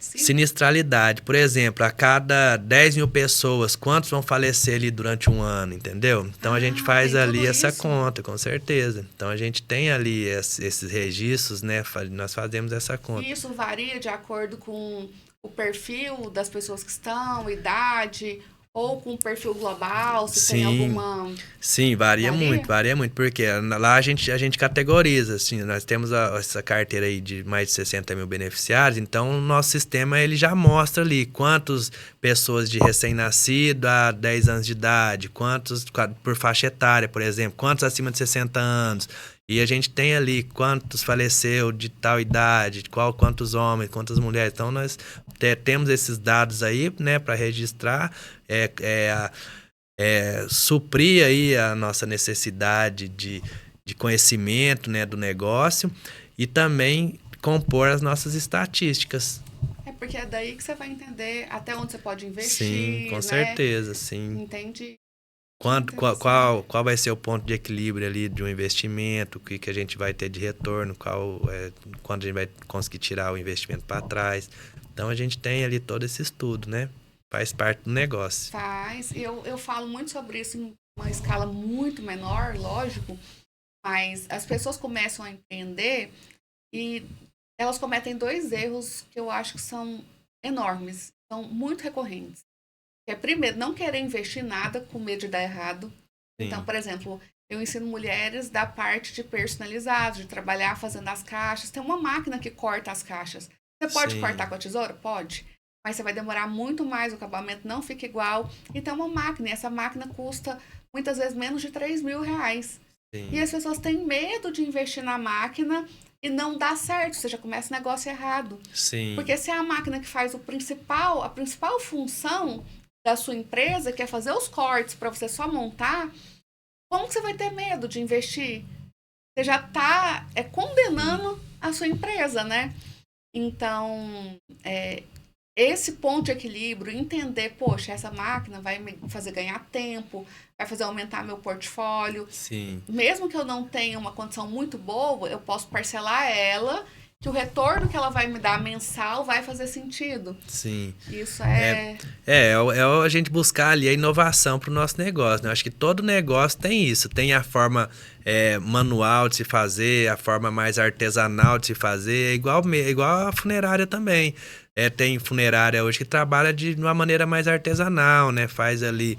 sinistralidade, por exemplo, a cada 10 mil pessoas, quantos vão falecer ali durante um ano, entendeu? Então a gente Ah, faz tem ali tudo essa isso. conta, com certeza. Então a gente tem ali esses registros, né? Nós fazemos essa E conta. isso varia de acordo com o perfil das pessoas que estão, idade, ou com o perfil global, se tem Sim, alguma. sim, Varia? varia muito, porque lá a gente categoriza, assim, nós temos essa carteira aí de mais de 60 mil beneficiários, então o nosso sistema ele já mostra ali quantas pessoas de recém-nascido a 10 anos de idade, quantos por faixa etária, por exemplo, quantos acima de 60 anos, e a gente tem ali quantos faleceu de tal idade, quantos homens, quantas mulheres, então nós temos esses dados aí, né, para registrar, é, é, suprir aí a nossa necessidade de conhecimento, né, do negócio e também compor as nossas estatísticas. É porque é daí que você vai entender até onde você pode Sim, com investir, né? certeza, sim. Entende? Que Quanto, qual, interessante. qual vai ser o ponto de equilíbrio ali de um investimento, o que a gente vai ter de retorno, quando a gente vai conseguir tirar o investimento para trás. Então a gente tem ali todo esse estudo, né? Faz parte do negócio. Faz. Eu falo muito sobre isso em uma escala muito menor, lógico, mas as pessoas começam a empreender e elas cometem dois erros que eu acho que são enormes, são muito recorrentes. Que é, primeiro, não querer investir nada com medo de dar errado. Então, Sim, por exemplo, eu ensino mulheres da parte de personalizado, de trabalhar fazendo as caixas. Tem uma máquina que corta as caixas. Você pode cortar sim, com a tesoura? Pode. Mas você vai demorar muito mais, o acabamento não fica igual. E tem uma máquina, e essa máquina custa muitas vezes menos de R$ 3.000. E sim, as pessoas têm medo de investir na máquina e não dá certo, você já começa o negócio errado. sim. Porque se é a máquina que faz a principal função da sua empresa, que é fazer os cortes para você só montar, como que você vai ter medo de investir? Você já está Sim. condenando a sua empresa, né? Então, esse ponto de equilíbrio, entender, poxa, essa máquina vai me fazer ganhar tempo, vai fazer aumentar meu portfólio. Sim, Mesmo que eu não tenha uma condição muito boa, eu posso parcelar ela, que o retorno que ela vai me dar mensal vai fazer sentido. sim. Isso É, é. a gente buscar ali a inovação para o nosso negócio, né? Eu acho que todo negócio tem isso. Tem a forma manual de se fazer, a forma mais artesanal de se fazer, igual a funerária também. Tem funerária hoje que trabalha de uma maneira mais artesanal, né? Faz ali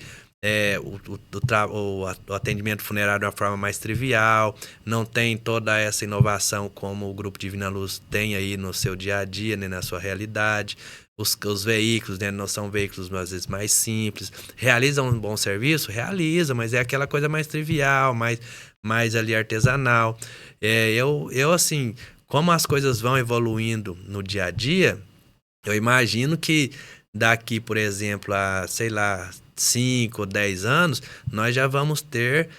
o atendimento funerário de uma forma mais trivial, não tem toda essa inovação como o Grupo Divina Luz tem aí no seu dia a dia, né? Na sua realidade. Os veículos, né, não são veículos às vezes mais simples. Realizam um bom serviço? Realiza, mas é aquela coisa mais trivial, mais ali artesanal. Eu, assim, como as coisas vão evoluindo no dia a dia, eu imagino que daqui, por exemplo, a, sei lá, 5 ou 10 anos, nós já vamos ter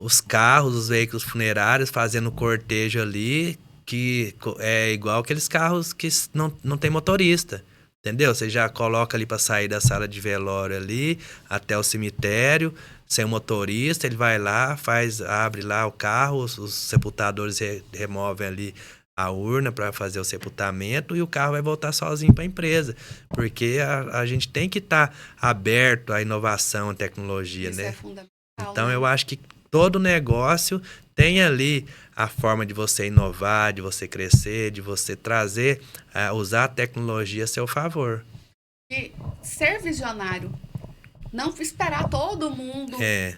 os carros, os veículos funerários fazendo cortejo ali, que é igual aqueles carros que não tem motorista. Entendeu? Você já coloca ali para sair da sala de velório ali até o cemitério, sem o motorista, ele vai lá, abre lá o carro, os sepultadores removem ali a urna para fazer o sepultamento e o carro vai voltar sozinho para a empresa, porque a gente tem que estar aberto à inovação, à tecnologia, Isso é né? fundamental, Então né? eu acho que todo negócio tem ali a forma de você inovar, de você crescer, de você trazer, usar a tecnologia a seu favor. E ser visionário, não esperar todo mundo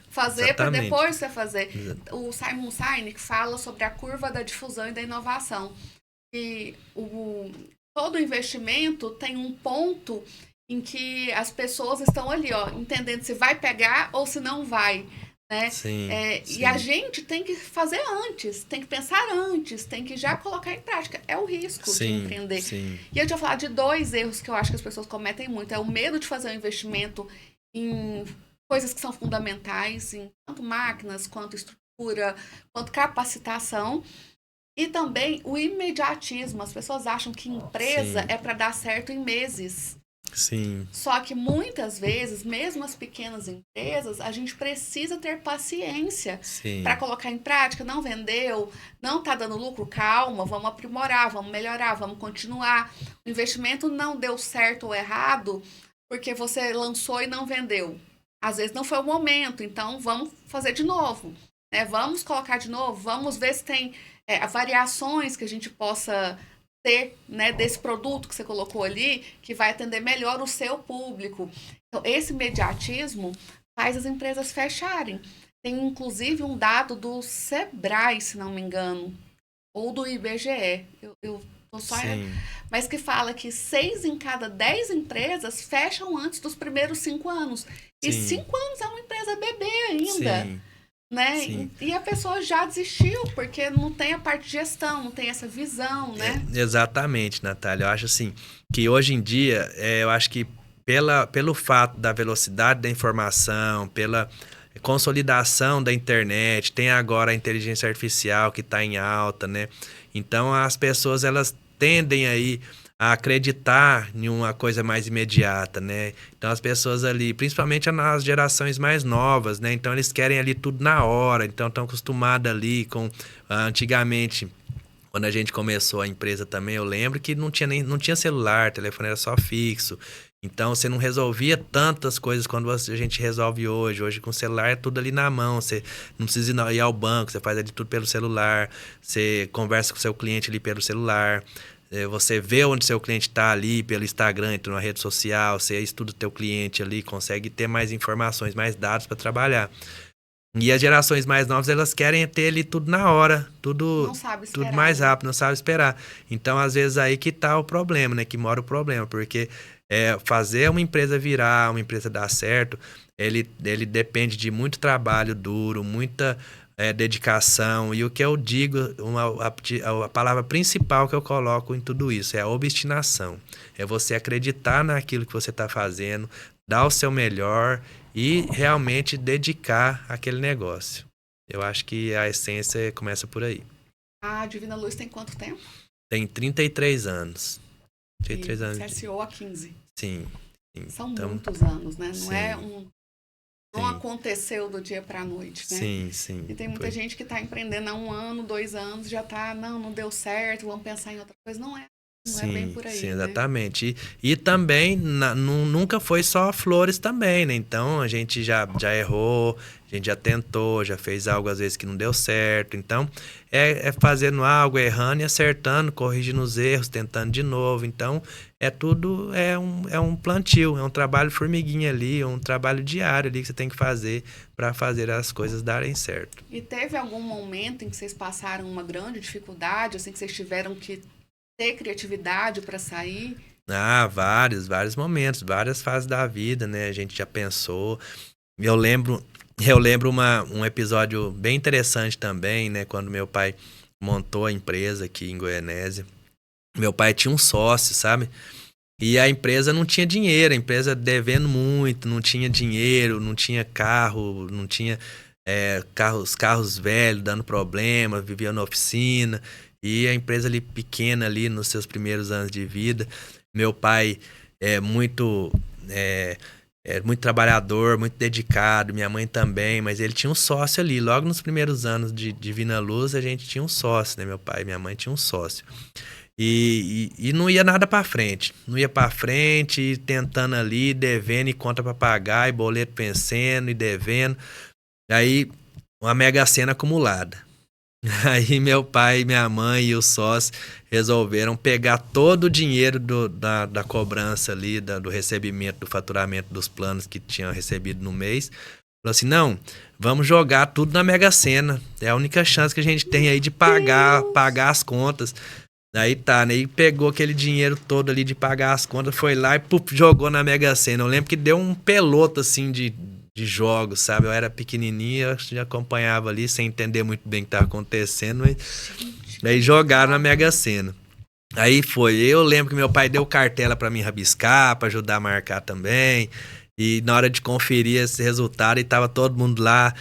fazer para Exatamente. depois você fazer. O Simon Sinek fala sobre a curva da difusão e da inovação. E todo investimento tem um ponto em que as pessoas estão ali, ó, entendendo se vai pegar ou se não vai, né? Sim, E a sim, gente tem que fazer antes, tem que pensar antes, tem que já colocar em prática. É o risco de sim, empreender. sim, E eu te vou falar de 2 erros que eu acho que as pessoas cometem muito. É o medo de fazer um investimento em coisas que são fundamentais, em tanto máquinas, quanto estrutura, quanto capacitação. E também o imediatismo. As pessoas acham que empresa sim, é para dar certo em meses. sim, Só que muitas vezes, mesmo as pequenas empresas, a gente precisa ter paciência para sim, colocar em prática. Não vendeu, não está dando lucro, calma, vamos aprimorar, vamos melhorar, vamos continuar. O investimento não deu certo ou errado porque você lançou e não vendeu. Às vezes não foi o momento, então vamos fazer de novo, né? Vamos colocar de novo, vamos ver se tem variações que a gente possa ter, né, desse produto que você colocou ali, que vai atender melhor o seu público. Então, esse mediatismo faz as empresas fecharem. Tem inclusive um dado do Sebrae, se não me engano, ou do IBGE. Eu tô só. sim, Mas que fala que 6 em cada 10 empresas fecham antes dos primeiros 5 anos. E sim, 5 anos é uma empresa bebê ainda, sim, né? sim. E a pessoa já desistiu, porque não tem a parte de gestão, não tem essa visão, né? Exatamente, Natália. Eu acho assim que hoje em dia, eu acho que pelo fato da velocidade da informação, pela consolidação da internet, tem agora a inteligência artificial que está em alta, né? Então as pessoas elas tendem aí a acreditar em uma coisa mais imediata, né? Então as pessoas ali, principalmente nas gerações mais novas, né? Então eles querem ali tudo na hora, então estão acostumados ali com antigamente quando a gente começou a empresa também, eu lembro que não tinha celular, telefone era só fixo. Então você não resolvia tantas coisas quando a gente resolve hoje. Hoje com o celular é tudo ali na mão. Você não precisa ir ao banco, você faz ali tudo pelo celular. Você conversa com o seu cliente ali pelo celular. Você vê onde seu cliente está ali pelo Instagram, entra numa rede social, você estuda o teu cliente ali, consegue ter mais informações, mais dados para trabalhar. E as gerações mais novas, elas querem ter ali tudo na hora, Não tudo, sabe tudo esperar, mais né? rápido, não sabe esperar. Então, às vezes, aí que tá o problema, né? Que mora o problema, porque fazer uma empresa virar, uma empresa dar certo, ele depende de muito trabalho duro, muita dedicação. E o que eu digo, a palavra principal que eu coloco em tudo isso é a obstinação. É você acreditar naquilo que você está fazendo, dar o seu melhor e realmente dedicar aquele negócio. Eu acho que a essência começa por aí. A Divina Luz tem quanto tempo? Tem 33 anos. E 33 você anos é de... CEO há 15. Sim, sim. São Então, muitos anos, né? Não é sim, não sim, aconteceu do dia para a noite, né? sim, sim. E tem muita Foi. gente que está empreendendo há 1 ano, 2 anos, já tá, não deu certo, vamos pensar em outra coisa. Não é bem Sim, por sim, aí, né? exatamente. E também nunca foi só flores também, né? Então a gente já errou, a gente já tentou, já fez algo às vezes que não deu certo. Então é fazendo algo, errando e acertando, corrigindo os erros, tentando de novo. Então é um plantio, é um trabalho formiguinha ali, é um trabalho diário ali que você tem que fazer para fazer as coisas darem certo. E teve algum momento em que vocês passaram uma grande dificuldade, assim, que vocês tiveram que ter criatividade para sair? Ah, vários momentos, várias fases da vida, né? A gente já pensou. Eu lembro, eu lembro um episódio bem interessante também, né? Quando meu pai montou a empresa aqui em Goianésia. Meu pai tinha um sócio, sabe? E a empresa não tinha dinheiro, a empresa devendo muito, não tinha dinheiro, não tinha carro, não tinha carros velhos dando problema, vivia na oficina. E a empresa ali pequena ali nos seus primeiros anos de vida. Meu pai é muito é, muito trabalhador, muito dedicado, minha mãe também, mas ele tinha um sócio ali. Logo nos primeiros anos de Divina Luz, a gente tinha um sócio, né? Meu pai e minha mãe tinham um sócio. E não ia nada pra frente. Não ia pra frente, tentando ali, devendo e conta pra pagar, e boleto vencendo e devendo. Aí, uma mega sena acumulada. Aí meu pai, minha mãe e os sócios resolveram pegar todo o dinheiro da cobrança ali, do recebimento, do faturamento dos planos que tinham recebido no mês. Falou assim, não, vamos jogar tudo na Mega Sena. É a única chance que a gente tem aí de pagar as contas. Aí tá, né? E pegou aquele dinheiro todo ali de pagar as contas, foi lá e jogou na Mega Sena. Eu lembro que deu um peloto, assim, de jogos, sabe? Eu era pequenininho, eu já acompanhava ali, sem entender muito bem o que tava acontecendo. Aí jogaram na Mega Sena. Aí foi. Eu lembro que meu pai deu cartela pra mim rabiscar, pra ajudar a marcar também. E na hora de conferir esse resultado, e tava todo mundo lá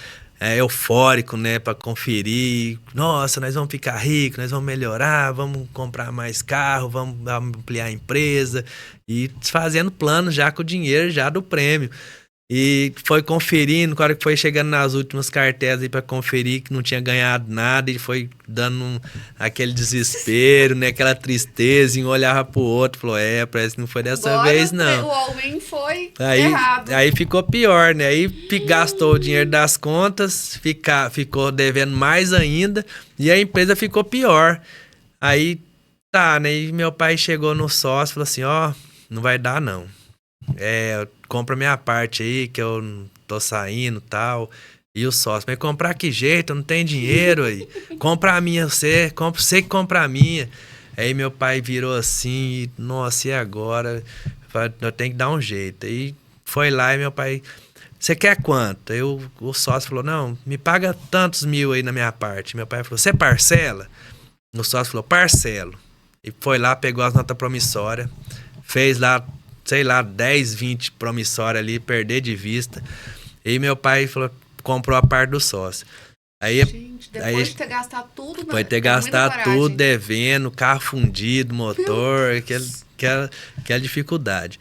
eufórico, né, pra conferir. Nossa, nós vamos ficar ricos, nós vamos melhorar, vamos comprar mais carro, vamos ampliar a empresa. E fazendo plano já com o dinheiro já do prêmio. E foi conferindo, na hora que foi chegando nas últimas cartelas aí pra conferir que não tinha ganhado nada, e foi dando aquele desespero, né? Aquela tristeza, e um olhava pro outro, falou, parece que não foi dessa Agora vez, não. o all-in foi Aí, errado. aí ficou pior, né? Aí gastou o dinheiro das contas, ficou devendo mais ainda, e a empresa ficou pior. Aí, tá, né? E meu pai chegou no sócio e falou assim, não vai dar, não. Compra minha parte aí, que eu tô saindo e tal. E o sócio, mas comprar que jeito? Eu não tenho dinheiro aí. Compra a minha, você que compra a minha. Aí meu pai virou assim, nossa, e agora? Eu tenho que dar um jeito. Aí foi lá e meu pai, você quer quanto? Aí o sócio falou, não, me paga tantos mil aí na minha parte. Meu pai falou, você parcela? O sócio falou, parcelo. E foi lá, pegou as notas promissórias, fez lá, sei lá, 10, 20 promissórias ali, perder de vista. E meu pai falou, comprou a parte do sócio. Aí, gente, depois de ter gastado tudo, foi ter gastado tudo, devendo, carro fundido, motor, aquela dificuldade.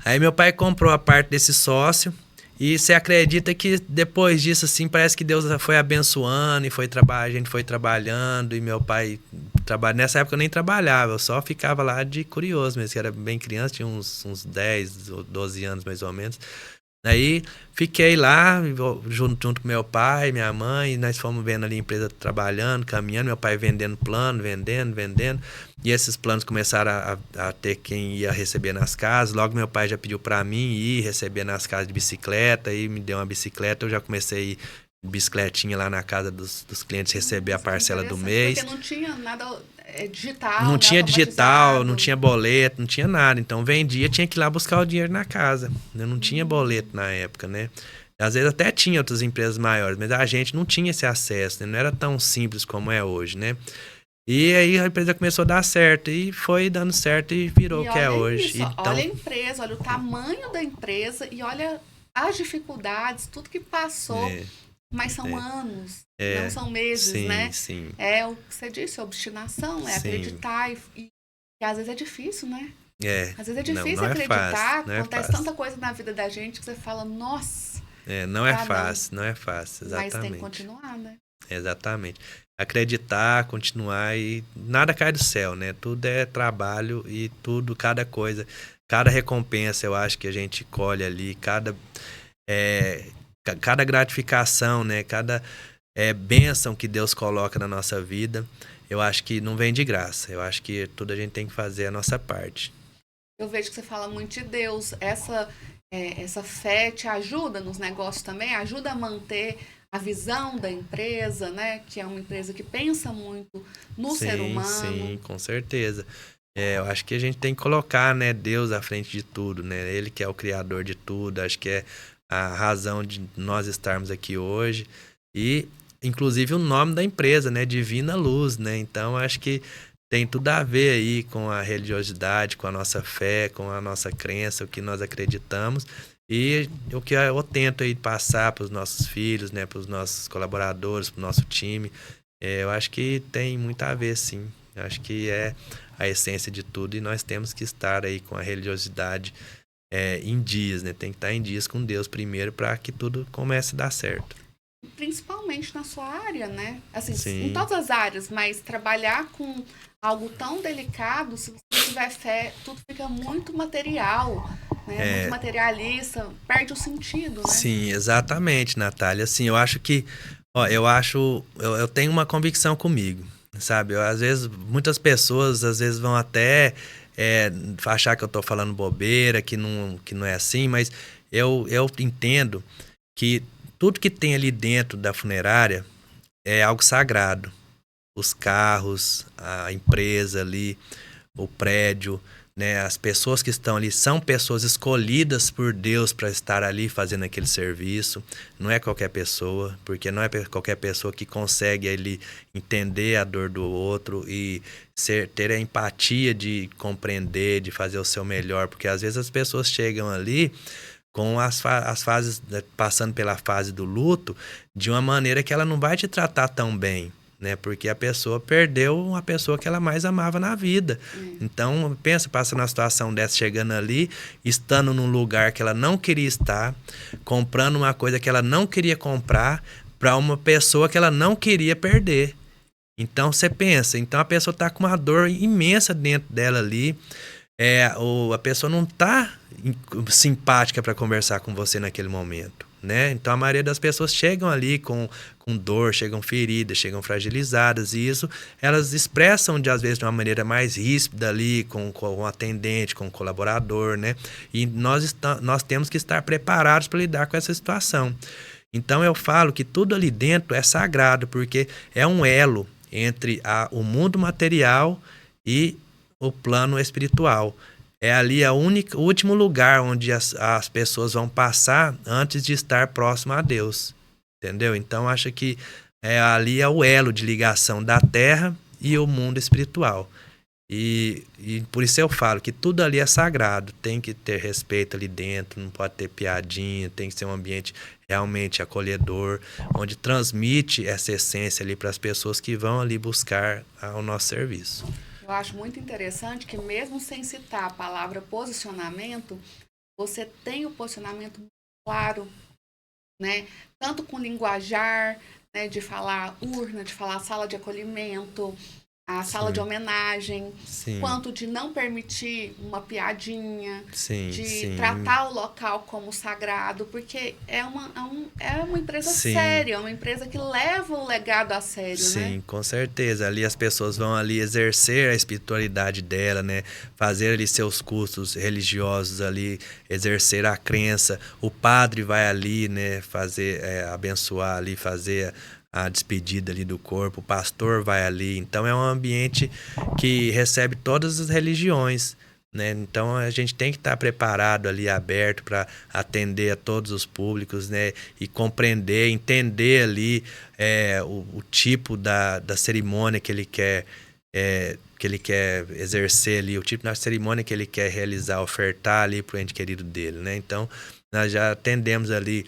Aí meu pai comprou a parte desse sócio. E você acredita que depois disso, assim, parece que Deus foi abençoando e a gente foi trabalhando, e meu pai nessa época eu nem trabalhava, eu só ficava lá de curioso mesmo, que era bem criança, tinha uns 10 ou 12 anos mais ou menos. Aí fiquei lá, junto com meu pai, minha mãe, e nós fomos vendo ali a empresa trabalhando, caminhando, meu pai vendendo plano, vendendo. E esses planos começaram a ter quem ia receber nas casas. Logo meu pai já pediu para mim ir receber nas casas de bicicleta, aí me deu uma bicicleta, eu já comecei a ir de bicicletinha lá na casa dos clientes, receber a parcela do mês. Porque não tinha nada digital, não né, tinha digital, não tinha boleto, não tinha nada. Então vendia, tinha que ir lá buscar o dinheiro na casa. Eu não tinha boleto na época, né? Às vezes até tinha outras empresas maiores, mas a gente não tinha esse acesso, né? Não era tão simples como é hoje, né? E aí a empresa começou a dar certo, e foi dando certo e virou o que é hoje. Isso, então, olha a empresa, olha o tamanho da empresa e olha as dificuldades, tudo que passou. Mas são anos, não são meses, sim, né? Sim. É o que você disse, obstinação, acreditar. E às vezes é difícil, né? Às vezes é difícil não acreditar. Fácil, acontece tanta coisa na vida da gente que você fala, nossa. Não é fácil, não é fácil, exatamente. Mas tem que continuar, né? Exatamente. Acreditar, continuar, e nada cai do céu, né? Tudo é trabalho, e tudo, cada coisa, cada recompensa, eu acho que a gente colhe ali, cada gratificação, né? Cada bênção que Deus coloca na nossa vida, eu acho que não vem de graça. Eu acho que tudo a gente tem que fazer a nossa parte. Eu vejo que você fala muito de Deus. Essa fé te ajuda nos negócios também? Ajuda a manter a visão da empresa, né? Que é uma empresa que pensa muito no ser humano. Sim, com certeza. Eu acho que a gente tem que colocar, né, Deus à frente de tudo, né? Ele que é o criador de tudo. Acho que é a razão de nós estarmos aqui hoje. E, inclusive, o nome da empresa, né? Divina Luz, né? Então, acho que tem tudo a ver aí com a religiosidade, com a nossa fé, com a nossa crença, o que nós acreditamos. E o que eu tento aí passar para os nossos filhos, né? Para os nossos colaboradores, para o nosso time. Eu acho que tem muito a ver, sim. Eu acho que é a essência de tudo, e nós temos que estar aí com a religiosidade em dias, né? Tem que estar em dias com Deus primeiro para que tudo comece a dar certo. Principalmente na sua área, né? Assim, Sim. Em todas as áreas, mas trabalhar com algo tão delicado, se você não tiver fé, tudo fica muito material, né? Muito materialista, perde o sentido, né? Sim, exatamente, Natália. Assim, eu acho que, eu tenho uma convicção comigo, sabe? Às vezes, muitas pessoas, vão até achar que eu tô falando bobeira, que não é assim, mas eu entendo que tudo que tem ali dentro da funerária é algo sagrado. os carros, a empresa ali, o prédio, né? As pessoas que estão ali são pessoas escolhidas por Deus para estar ali fazendo aquele serviço. Não é qualquer pessoa, porque não é qualquer pessoa que consegue ali entender a dor do outro e ter a empatia de compreender, de fazer o seu melhor, porque às vezes as pessoas chegam ali com as fases, passando pela fase do luto, de uma maneira que ela não vai te tratar tão bem, né? Porque a pessoa perdeu a pessoa que ela mais amava na vida. Então, pensa, passa numa situação dessa, chegando ali, estando num lugar que ela não queria estar, comprando uma coisa que ela não queria comprar para uma pessoa que ela não queria perder. Então, você pensa, então a pessoa está com uma dor imensa dentro dela ali, a pessoa não está simpática para conversar com você naquele momento, né? Então a maioria das pessoas chegam ali com dor, chegam feridas, chegam fragilizadas, e isso elas expressam às vezes de uma maneira mais ríspida ali com o atendente, com o colaborador, né? E nós temos que estar preparados para lidar com essa situação. Então eu falo que tudo ali dentro é sagrado, porque é um elo entre o mundo material e o plano espiritual. É ali o último lugar onde as pessoas vão passar antes de estar próximo a Deus. Entendeu? Então, acho que ali é o elo de ligação da terra e o mundo espiritual. E por isso eu falo que tudo ali é sagrado. Tem que ter respeito ali dentro, não pode ter piadinha, tem que ser um ambiente realmente acolhedor, onde transmite essa essência ali para as pessoas que vão ali buscar o nosso serviço. Eu acho muito interessante que mesmo sem citar a palavra posicionamento, você tem o posicionamento claro, né? Tanto com linguajar, né? De falar urna, de falar sala de acolhimento, a sala de homenagem, quanto de não permitir uma piadinha, de tratar o local como sagrado, porque é uma empresa séria, é uma empresa que leva o legado a sério, né? Sim, com certeza. Ali as pessoas vão ali exercer a espiritualidade dela, né? Fazer ali seus cultos religiosos ali, exercer a crença. O padre vai ali, né? Fazer, abençoar ali, fazer a despedida ali do corpo, o pastor vai ali. Então é um ambiente que recebe todas as religiões, né? Então a gente tem que estar preparado ali, aberto para atender a todos os públicos, né? E compreender, entender ali o tipo da cerimônia que ele quer exercer ali, o tipo da cerimônia que ele quer realizar, ofertar ali para o ente querido dele, né? Então nós já atendemos ali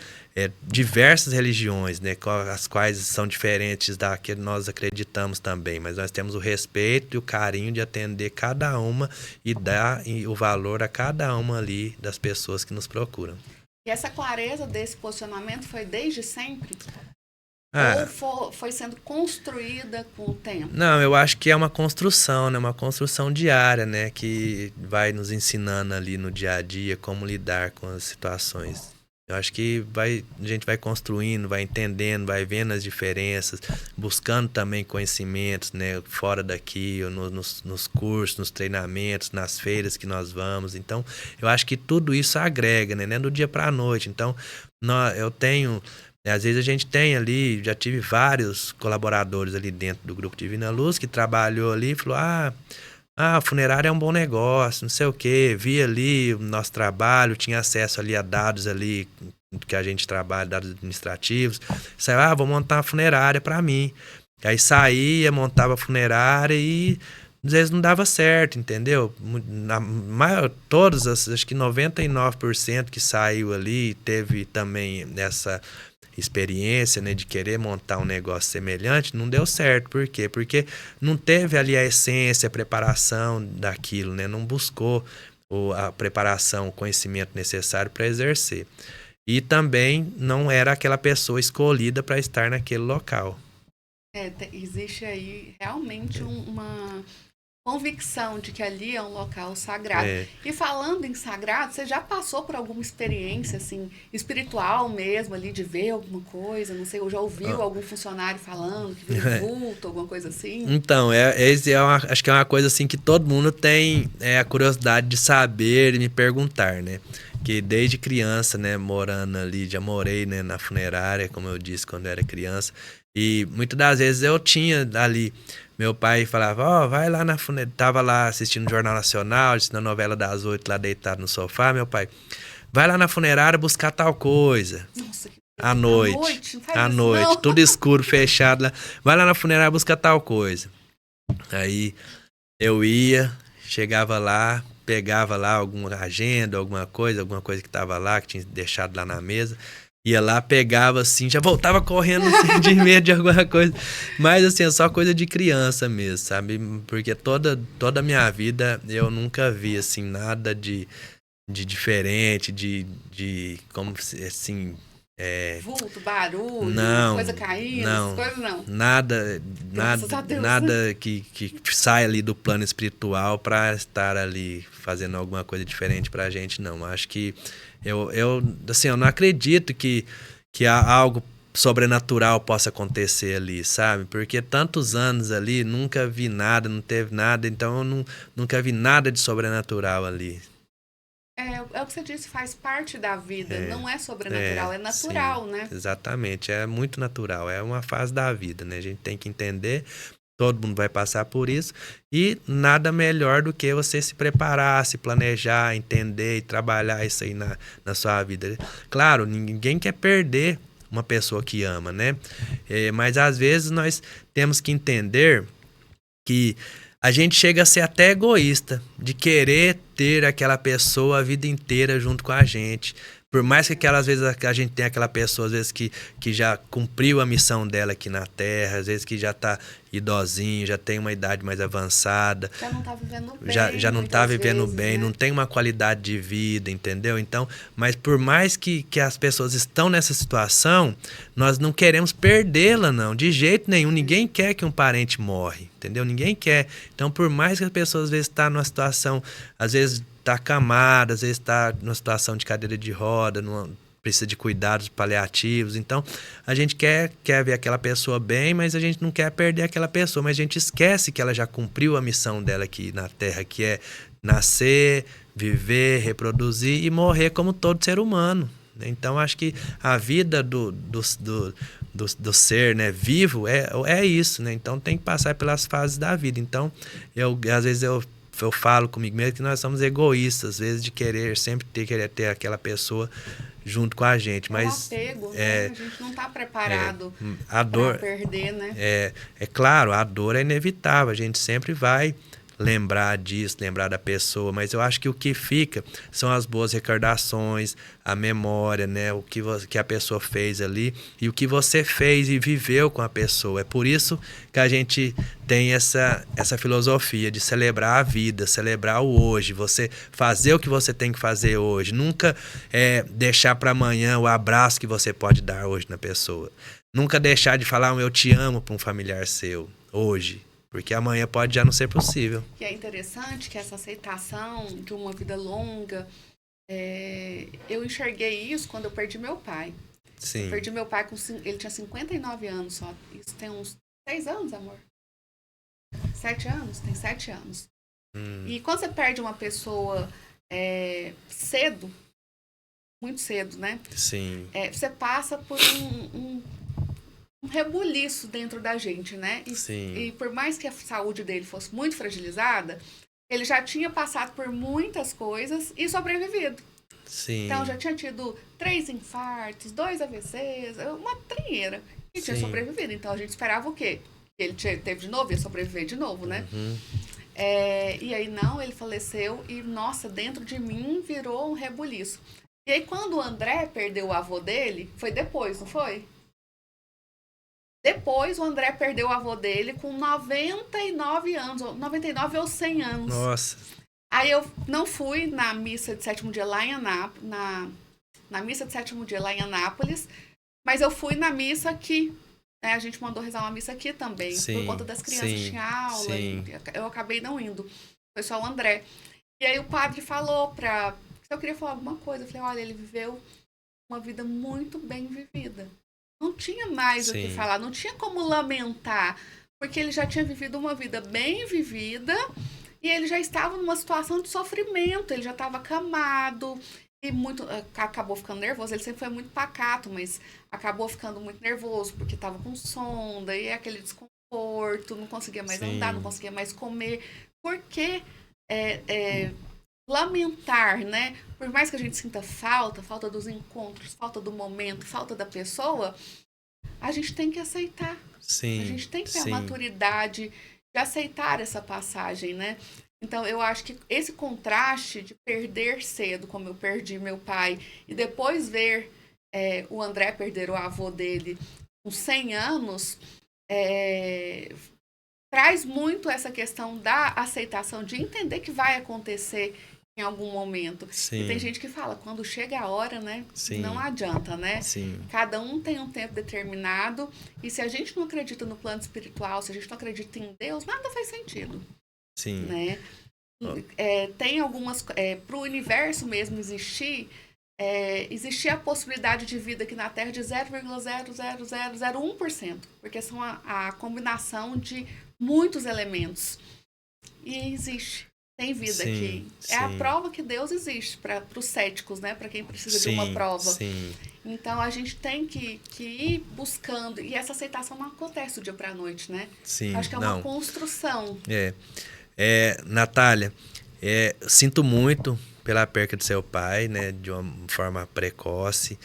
diversas religiões, né, as quais são diferentes da que nós acreditamos também, mas nós temos o respeito e o carinho de atender cada uma e dar o valor a cada uma ali das pessoas que nos procuram. E essa clareza desse posicionamento foi desde sempre? Ou foi sendo construída com o tempo? Não, eu acho que é uma construção, né? Uma construção diária, né? Que vai nos ensinando ali no dia a dia como lidar com as situações. Eu acho que a gente vai construindo, vai entendendo, vai vendo as diferenças, buscando também conhecimentos, né? Fora daqui, nos cursos, nos treinamentos, nas feiras que nós vamos. Então, eu acho que tudo isso agrega, né? Do dia para a noite. Então, eu tenho... Às vezes a gente tem ali, já tive vários colaboradores ali dentro do Grupo Divina Luz que trabalhou ali e falou, a funerária é um bom negócio, não sei o quê, vi ali o nosso trabalho, tinha acesso ali a dados ali que a gente trabalha, dados administrativos, saiu, vou montar uma funerária para mim. Aí saía, montava a funerária e às vezes não dava certo, entendeu? Todos, acho que 99% que saiu ali, teve também essa experiência, né, de querer montar um negócio semelhante, não deu certo. Por quê? Porque não teve ali a essência, a preparação daquilo, né? Não buscou a preparação, o conhecimento necessário para exercer. E também não era aquela pessoa escolhida para estar naquele local. Existe aí realmente uma convicção de que ali é um local sagrado. E falando em sagrado, você já passou por alguma experiência assim espiritual mesmo ali, de ver alguma coisa, não sei, ou já ouviu algum funcionário falando que viu vulto, alguma coisa assim? Então, acho que é uma coisa assim que todo mundo tem a curiosidade de saber e me perguntar, né? que desde criança, né, morando ali, já morei, né, na funerária, como eu disse, quando eu era criança. E muitas das vezes eu tinha ali, meu pai falava, ó, vai lá na funerária, tava lá assistindo o Jornal Nacional, assistindo a novela das 8 lá deitado no sofá, meu pai, vai lá na funerária buscar tal coisa. Nossa, que À não noite, faz isso, não. tudo escuro, fechado lá. Vai lá na funerária buscar tal coisa. Aí eu ia, chegava lá, pegava lá alguma agenda, alguma coisa que tava lá, que tinha deixado lá na mesa. Ia lá, pegava assim, já voltava correndo assim, de medo de alguma coisa. Mas assim, é só coisa de criança mesmo, sabe? Porque toda a minha vida eu nunca vi assim, nada de diferente, como assim... Vulto, barulho, Não, coisa caindo, não, essas coisas não. Graças a Deus, nada que sai ali do plano espiritual para estar ali fazendo alguma coisa diferente pra gente, não. Acho que assim, eu não acredito que algo sobrenatural possa acontecer ali, sabe? Porque tantos anos ali, nunca vi nada, não teve nada, então eu nunca vi nada de sobrenatural ali. É o que você disse, faz parte da vida, não é sobrenatural, é natural, sim, né? Exatamente, é muito natural, é uma fase da vida, né? A gente tem que entender, todo mundo vai passar por isso, e nada melhor do que você se preparar, se planejar, entender e trabalhar isso aí na sua vida. Claro, ninguém quer perder uma pessoa que ama, né? Mas às vezes nós temos que entender que a gente chega a ser até egoísta de querer ter aquela pessoa a vida inteira junto com a gente. Por mais que aquelas vezes a gente tenha aquela pessoa, às vezes que já cumpriu a missão dela aqui na Terra, às vezes que já tá idosinho, já tem uma idade mais avançada. Já não tá vivendo bem. Já não tá vivendo vezes, bem, né? não tem uma qualidade de vida, entendeu? Então, mas por mais que as pessoas estão nessa situação, nós não queremos perdê-la, não, de jeito nenhum. Ninguém quer que um parente morre, entendeu? Ninguém quer. Então, por mais que as pessoas às vezes estão numa situação, às vezes está acamada, às vezes está numa situação de cadeira de roda, precisa de cuidados paliativos. Então, a gente quer ver aquela pessoa bem, mas a gente não quer perder aquela pessoa. Mas a gente esquece que ela já cumpriu a missão dela aqui na Terra, que é nascer, viver, reproduzir e morrer como todo ser humano. Então, acho que a vida do ser, né, vivo é isso, né? Então, tem que passar pelas fases da vida. Então, às vezes eu falo comigo mesmo que nós somos egoístas, às vezes, de sempre querer ter aquela pessoa junto com a gente. Mas apego, né? A gente não está preparado a dor, para perder, né? É claro, a dor é inevitável, a gente sempre vai lembrar disso, lembrar da pessoa, mas eu acho que o que fica são as boas recordações, a memória, né? O que a pessoa fez ali e o que você fez e viveu com a pessoa. É por isso que a gente tem essa filosofia de celebrar a vida, celebrar o hoje, você fazer o que você tem que fazer hoje, nunca deixar para amanhã o abraço que você pode dar hoje na pessoa, nunca deixar de falar um eu te amo para um familiar seu hoje, porque amanhã pode já não ser possível. E é interessante que essa aceitação de uma vida longa, eu enxerguei isso quando eu perdi meu pai. Sim. Eu perdi meu pai, ele tinha 59 anos só. Isso tem uns 6 anos, amor? 7 anos? Tem 7 anos. E quando você perde uma pessoa cedo, muito cedo, né? Sim. Você passa por um rebuliço dentro da gente, né? E por mais que a saúde dele fosse muito fragilizada, ele já tinha passado por muitas coisas e sobrevivido. Sim. Então, já tinha tido 3 infartos, 2 AVCs, uma trinheira. E tinha sobrevivido. Então, a gente esperava o quê? Que ele teve de novo, ia sobreviver de novo, né? Uhum. E aí, não, ele faleceu e, nossa, dentro de mim virou um rebuliço. E aí, quando o André perdeu o avô dele, foi depois, não foi? Depois, o André perdeu o avô dele com 99 anos, 99 ou 100 anos. Nossa. Aí eu não fui na missa de sétimo dia lá em Anápolis, na missa de sétimo dia lá em Anápolis, mas eu fui na missa aqui. Né? A gente mandou rezar uma missa aqui também, por conta das crianças que tinham aula. Eu acabei não indo. Foi só o André. E aí o padre falou se eu queria falar alguma coisa. Eu falei, olha, ele viveu uma vida muito bem vivida. Não tinha mais o que falar, não tinha como lamentar, porque ele já tinha vivido uma vida bem vivida e ele já estava numa situação de sofrimento, ele já estava acamado, e muito acabou ficando nervoso. Ele sempre foi muito pacato, mas acabou ficando muito nervoso porque estava com sonda e aquele desconforto, não conseguia mais andar, não Sim, conseguia mais comer. Porque é, é, lamentar, né? Por mais que a gente sinta falta dos encontros, falta do momento, falta da pessoa, a gente tem que aceitar. A sim, gente tem que ter a sim, maturidade de aceitar essa passagem, né? Então, eu acho que esse contraste de perder cedo, como eu perdi meu pai, e depois ver o André perder o avô dele com 100 anos, é, traz muito essa questão da aceitação, de entender que vai acontecer em algum momento. E tem sim, gente que fala, quando chega a hora, né, não sim, adianta, né? sim, Cada um tem um tempo determinado, e se a gente não acredita no plano espiritual, se a gente não acredita em Deus, nada faz sentido, sim. né? Ó, Tem algumas, para o universo mesmo existir, existir a possibilidade de vida aqui na Terra de 0,00001%, porque são a combinação de muitos elementos. E existe. Tem vida sim, aqui. É a sim, prova que Deus existe para os céticos, né? Para quem precisa de uma sim, prova. sim, Então a gente tem que ir buscando. E essa aceitação não acontece do dia para a noite, né? sim, Acho que é uma não. construção. É, Natália, sinto muito pela perca do seu pai, né, de uma forma precoce.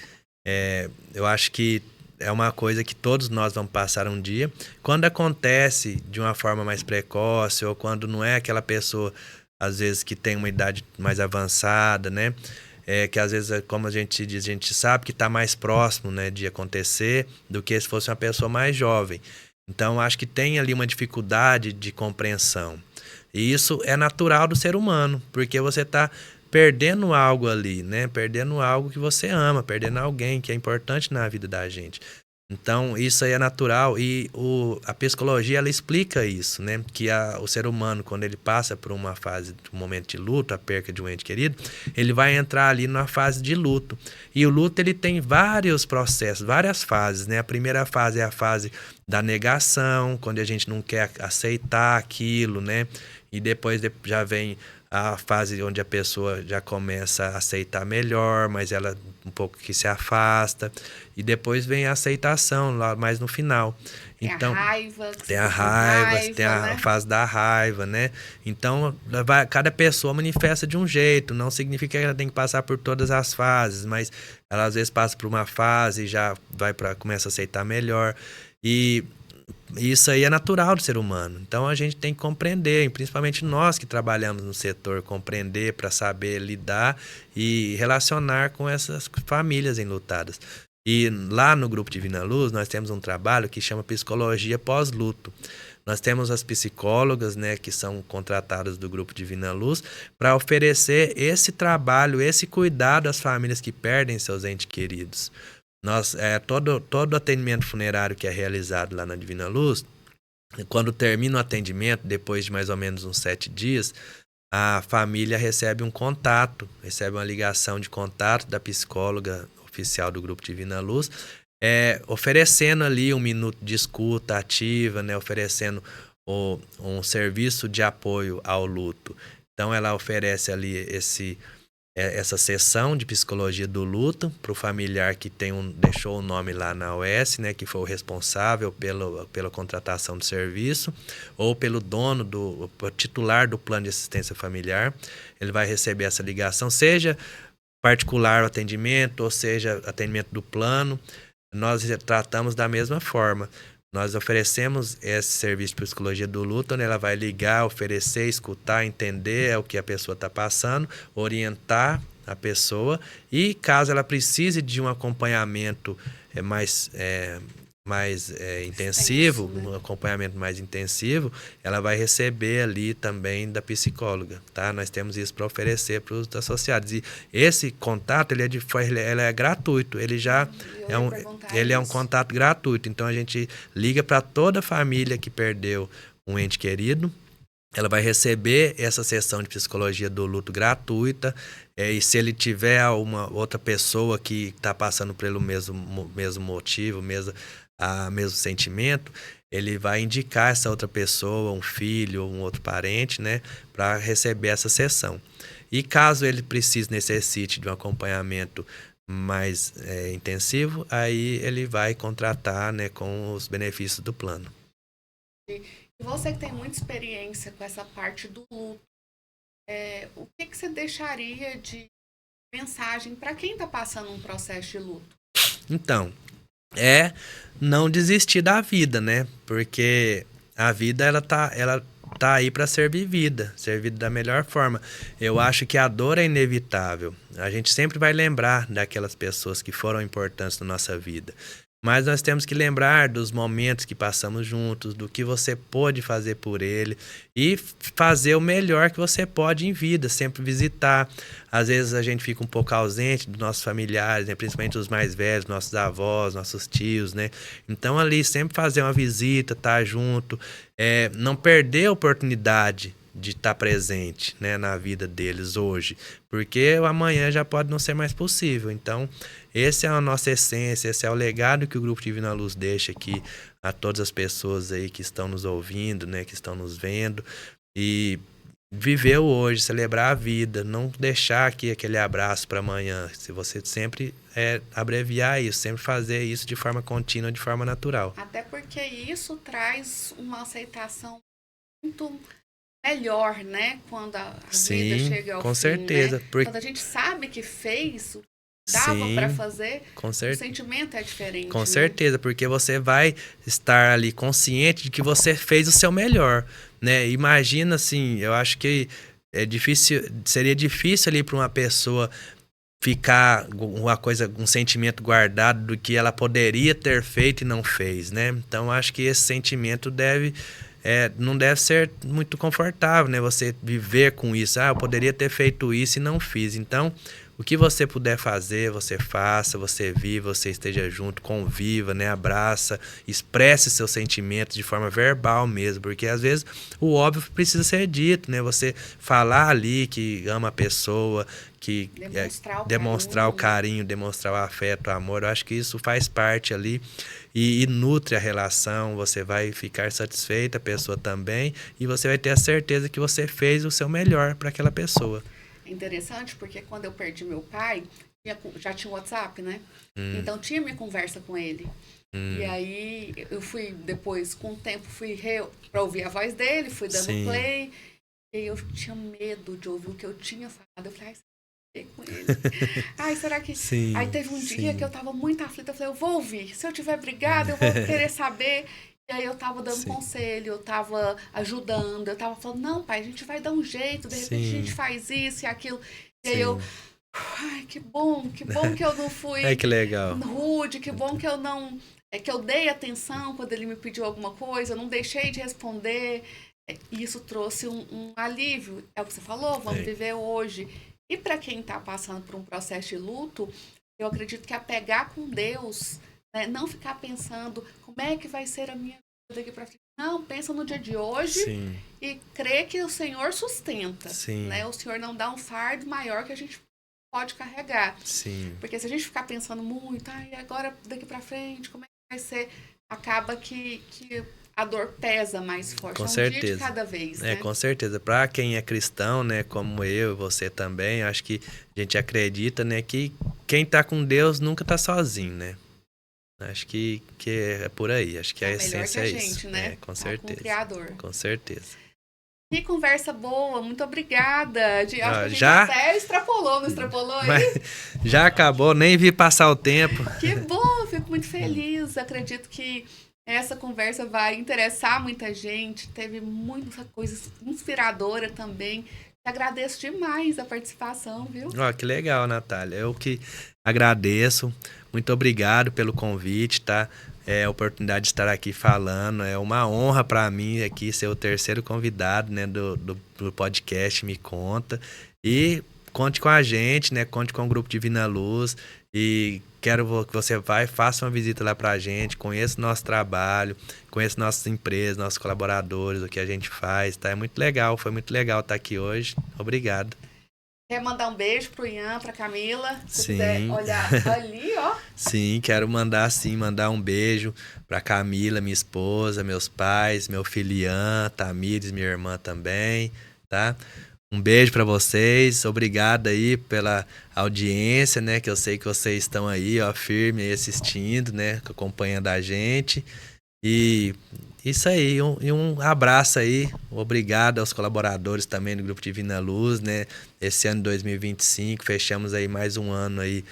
Eu acho que é uma coisa que todos nós vamos passar um dia. Quando acontece de uma forma mais precoce, ou quando não é aquela pessoa, às vezes, que tem uma idade mais avançada, né? Que às vezes, como a gente diz, a gente sabe que está mais próximo, né, de acontecer do que se fosse uma pessoa mais jovem. Então, acho que tem ali uma dificuldade de compreensão. E isso é natural do ser humano, porque você está perdendo algo ali, né? Perdendo algo que você ama, perdendo alguém que é importante na vida da gente. Então, isso aí é natural e a psicologia, ela explica isso, né? Que o ser humano, quando ele passa por uma fase, um momento de luto, a perca de um ente querido, ele vai entrar ali numa fase de luto. E o luto, ele tem vários processos, várias fases, né? A primeira fase é a fase da negação, quando a gente não quer aceitar aquilo, né? E depois já vem a fase onde a pessoa já começa a aceitar melhor, mas ela um pouco que se afasta. E depois vem a aceitação, lá mais no final. Tem a Então, raiva, que tem você a fica com raiva, tem raiva, a né? fase da raiva, né? Então, cada pessoa manifesta de um jeito. Não significa que ela tem que passar por todas as fases, mas ela às vezes passa por uma fase e já começa a aceitar melhor. E isso aí é natural do ser humano. Então a gente tem que compreender, e principalmente nós que trabalhamos no setor, compreender para saber lidar e relacionar com essas famílias enlutadas. E lá no Grupo Divina Luz, nós temos um trabalho que chama Psicologia Pós-Luto. Nós temos as psicólogas, né, que são contratadas do Grupo Divina Luz, para oferecer esse trabalho, esse cuidado às famílias que perdem seus entes queridos. Todo atendimento funerário que é realizado lá na Divina Luz, quando termina o atendimento, depois de mais ou menos uns 7 dias, a família recebe um contato, recebe uma ligação de contato da psicóloga oficial do Grupo Divina Luz, oferecendo ali um minuto de escuta ativa, né, oferecendo um serviço de apoio ao luto. Então ela oferece ali essa sessão de psicologia do luto para o familiar que deixou o nome lá na OS, né, que foi o responsável pela contratação do serviço, ou pelo titular do plano de assistência familiar. Ele vai receber essa ligação, seja particular o atendimento, ou seja, atendimento do plano. Nós tratamos da mesma forma. Nós oferecemos esse serviço de psicologia do luto, onde ela vai ligar, oferecer, escutar, entender o que a pessoa está passando, orientar a pessoa e caso ela precise de um acompanhamento mais intensivo, Extenso, né? um acompanhamento mais intensivo, ela vai receber ali também da psicóloga, tá? Nós temos isso para oferecer para os associados. E esse contato, ele é gratuito, ele já Eu é ia um, perguntar ele é um isso. contato gratuito. Então a gente liga para toda a família que perdeu um ente querido. Ela vai receber essa sessão de psicologia do luto gratuita. E se ele tiver uma outra pessoa que está passando pelo mesmo motivo, mesmo sentimento, ele vai indicar essa outra pessoa, um filho, um outro parente, né, para receber essa sessão. E caso ele necessite de um acompanhamento mais intensivo, aí ele vai contratar, né, com os benefícios do plano. E você que tem muita experiência com essa parte do luto, o que você deixaria de mensagem para quem está passando um processo de luto? Então, não desistir da vida, né? Porque a vida, ela tá aí para ser vivida da melhor forma. Eu acho que a dor é inevitável. A gente sempre vai lembrar daquelas pessoas que foram importantes na nossa vida. Mas nós temos que lembrar dos momentos que passamos juntos, do que você pôde fazer por ele e fazer o melhor que você pode em vida, sempre visitar. Às vezes a gente fica um pouco ausente dos nossos familiares, né? Principalmente os mais velhos, nossos avós, nossos tios, né? Então ali sempre fazer uma visita, estar junto, não perder a oportunidade de estar presente, né, na vida deles hoje, porque o amanhã já pode não ser mais possível. Então, essa é a nossa essência, esse é o legado que o Grupo Divina Luz deixa aqui a todas as pessoas aí que estão nos ouvindo, né, que estão nos vendo, e viver o hoje, celebrar a vida, não deixar aqui aquele abraço para amanhã. Se você sempre abreviar isso, sempre fazer isso de forma contínua, de forma natural. Até porque isso traz uma aceitação muito melhor, né? Quando a vida chega ao fim, com certeza. Né? Quando a gente sabe que fez, dava para fazer, o sentimento é diferente. Com né? certeza, porque você vai estar ali consciente de que você fez o seu melhor, né? Imagina assim, eu acho que seria difícil ali para uma pessoa ficar um sentimento guardado do que ela poderia ter feito e não fez, né? Então acho que esse sentimento não deve ser muito confortável, né? Você viver com isso. Eu poderia ter feito isso e não fiz. Então, o que você puder fazer, você faça, você viva, você esteja junto, conviva, né? Abraça, expresse seus sentimentos de forma verbal mesmo, porque às vezes o óbvio precisa ser dito, né? Você falar ali que ama a pessoa, que demonstrar o carinho, demonstrar o afeto, o amor, eu acho que isso faz parte ali e nutre a relação, você vai ficar satisfeita, a pessoa também, e você vai ter a certeza que você fez o seu melhor para aquela pessoa. É interessante porque quando eu perdi meu pai, já tinha o WhatsApp, né? Então tinha minha conversa com ele. E aí eu fui depois, com o tempo, para ouvir a voz dele, fui dando play. E aí eu tinha medo de ouvir o que eu tinha falado. Eu falei, com ele. Será que... Aí teve um dia que eu tava muito aflita, eu falei, eu vou ouvir. Se eu tiver brigada, eu vou querer saber. E aí eu tava dando conselho, eu tava ajudando, eu tava falando, não, pai, a gente vai dar um jeito, de repente a gente faz isso e aquilo. E aí eu, que bom que eu não fui que legal. rude, que bom que eu não... que eu dei atenção quando ele me pediu alguma coisa, eu não deixei de responder. E isso trouxe um alívio. É o que você falou, vamos viver hoje. E para quem está passando por um processo de luto, eu acredito que apegar com Deus, né? Não ficar pensando como é que vai ser a minha vida daqui para frente. Não, pensa no dia de hoje e crê que o Senhor sustenta. Né? O Senhor não dá um fardo maior que a gente pode carregar. Porque se a gente ficar pensando muito, e agora daqui para frente, como é que vai ser? Acaba que a dor pesa mais forte. Com certeza. Dia de cada vez, né? Com certeza. Para quem é cristão, né, como eu e você também, acho que a gente acredita, né, que quem está com Deus nunca está sozinho, né? Acho que é por aí. Acho que a essência é isso. Gente, né? Com certeza. Com o Criador. Com certeza. Que conversa boa, muito obrigada. Acho que a gente até não extrapolou aí? Já acabou, nem vi passar o tempo. Que bom, fico muito feliz. Acredito que essa conversa vai interessar muita gente. Teve muita coisa inspiradora também. Te agradeço demais a participação, viu? Que legal, Natália. Eu que agradeço. Muito obrigado pelo convite, tá? A oportunidade de estar aqui falando. É uma honra para mim aqui ser o terceiro convidado, né, do podcast Me Conta. E conte com a gente, né? Conte com o Grupo Divina Luz. E quero que você faça uma visita lá pra gente, conheça o nosso trabalho, conheça nossas empresas, nossos colaboradores, o que a gente faz, tá? É muito legal, foi muito legal estar aqui hoje. Obrigado. Quer mandar um beijo pro Ian, pra Camila? Se quiser olhar ali, ó. Sim, quero mandar um beijo pra Camila, minha esposa, meus pais, meu filho Ian, Tamires, minha irmã também, tá? Um beijo para vocês. Obrigado aí pela audiência, né? Que eu sei que vocês estão aí, ó, firme aí assistindo, né? Acompanhando a gente. E isso aí, um abraço aí. Obrigado aos colaboradores também do Grupo Divina Luz, né? Esse ano de 2025, fechamos aí mais um ano aí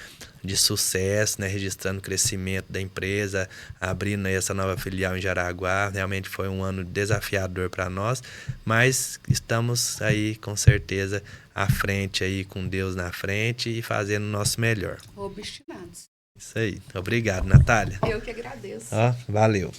de sucesso, né? Registrando o crescimento da empresa, abrindo aí essa nova filial em Jaraguá. Realmente foi um ano desafiador para nós, mas estamos aí com certeza à frente aí, com Deus na frente e fazendo o nosso melhor. Obstinados. Isso aí. Obrigado, Natália. Eu que agradeço. Ó, valeu.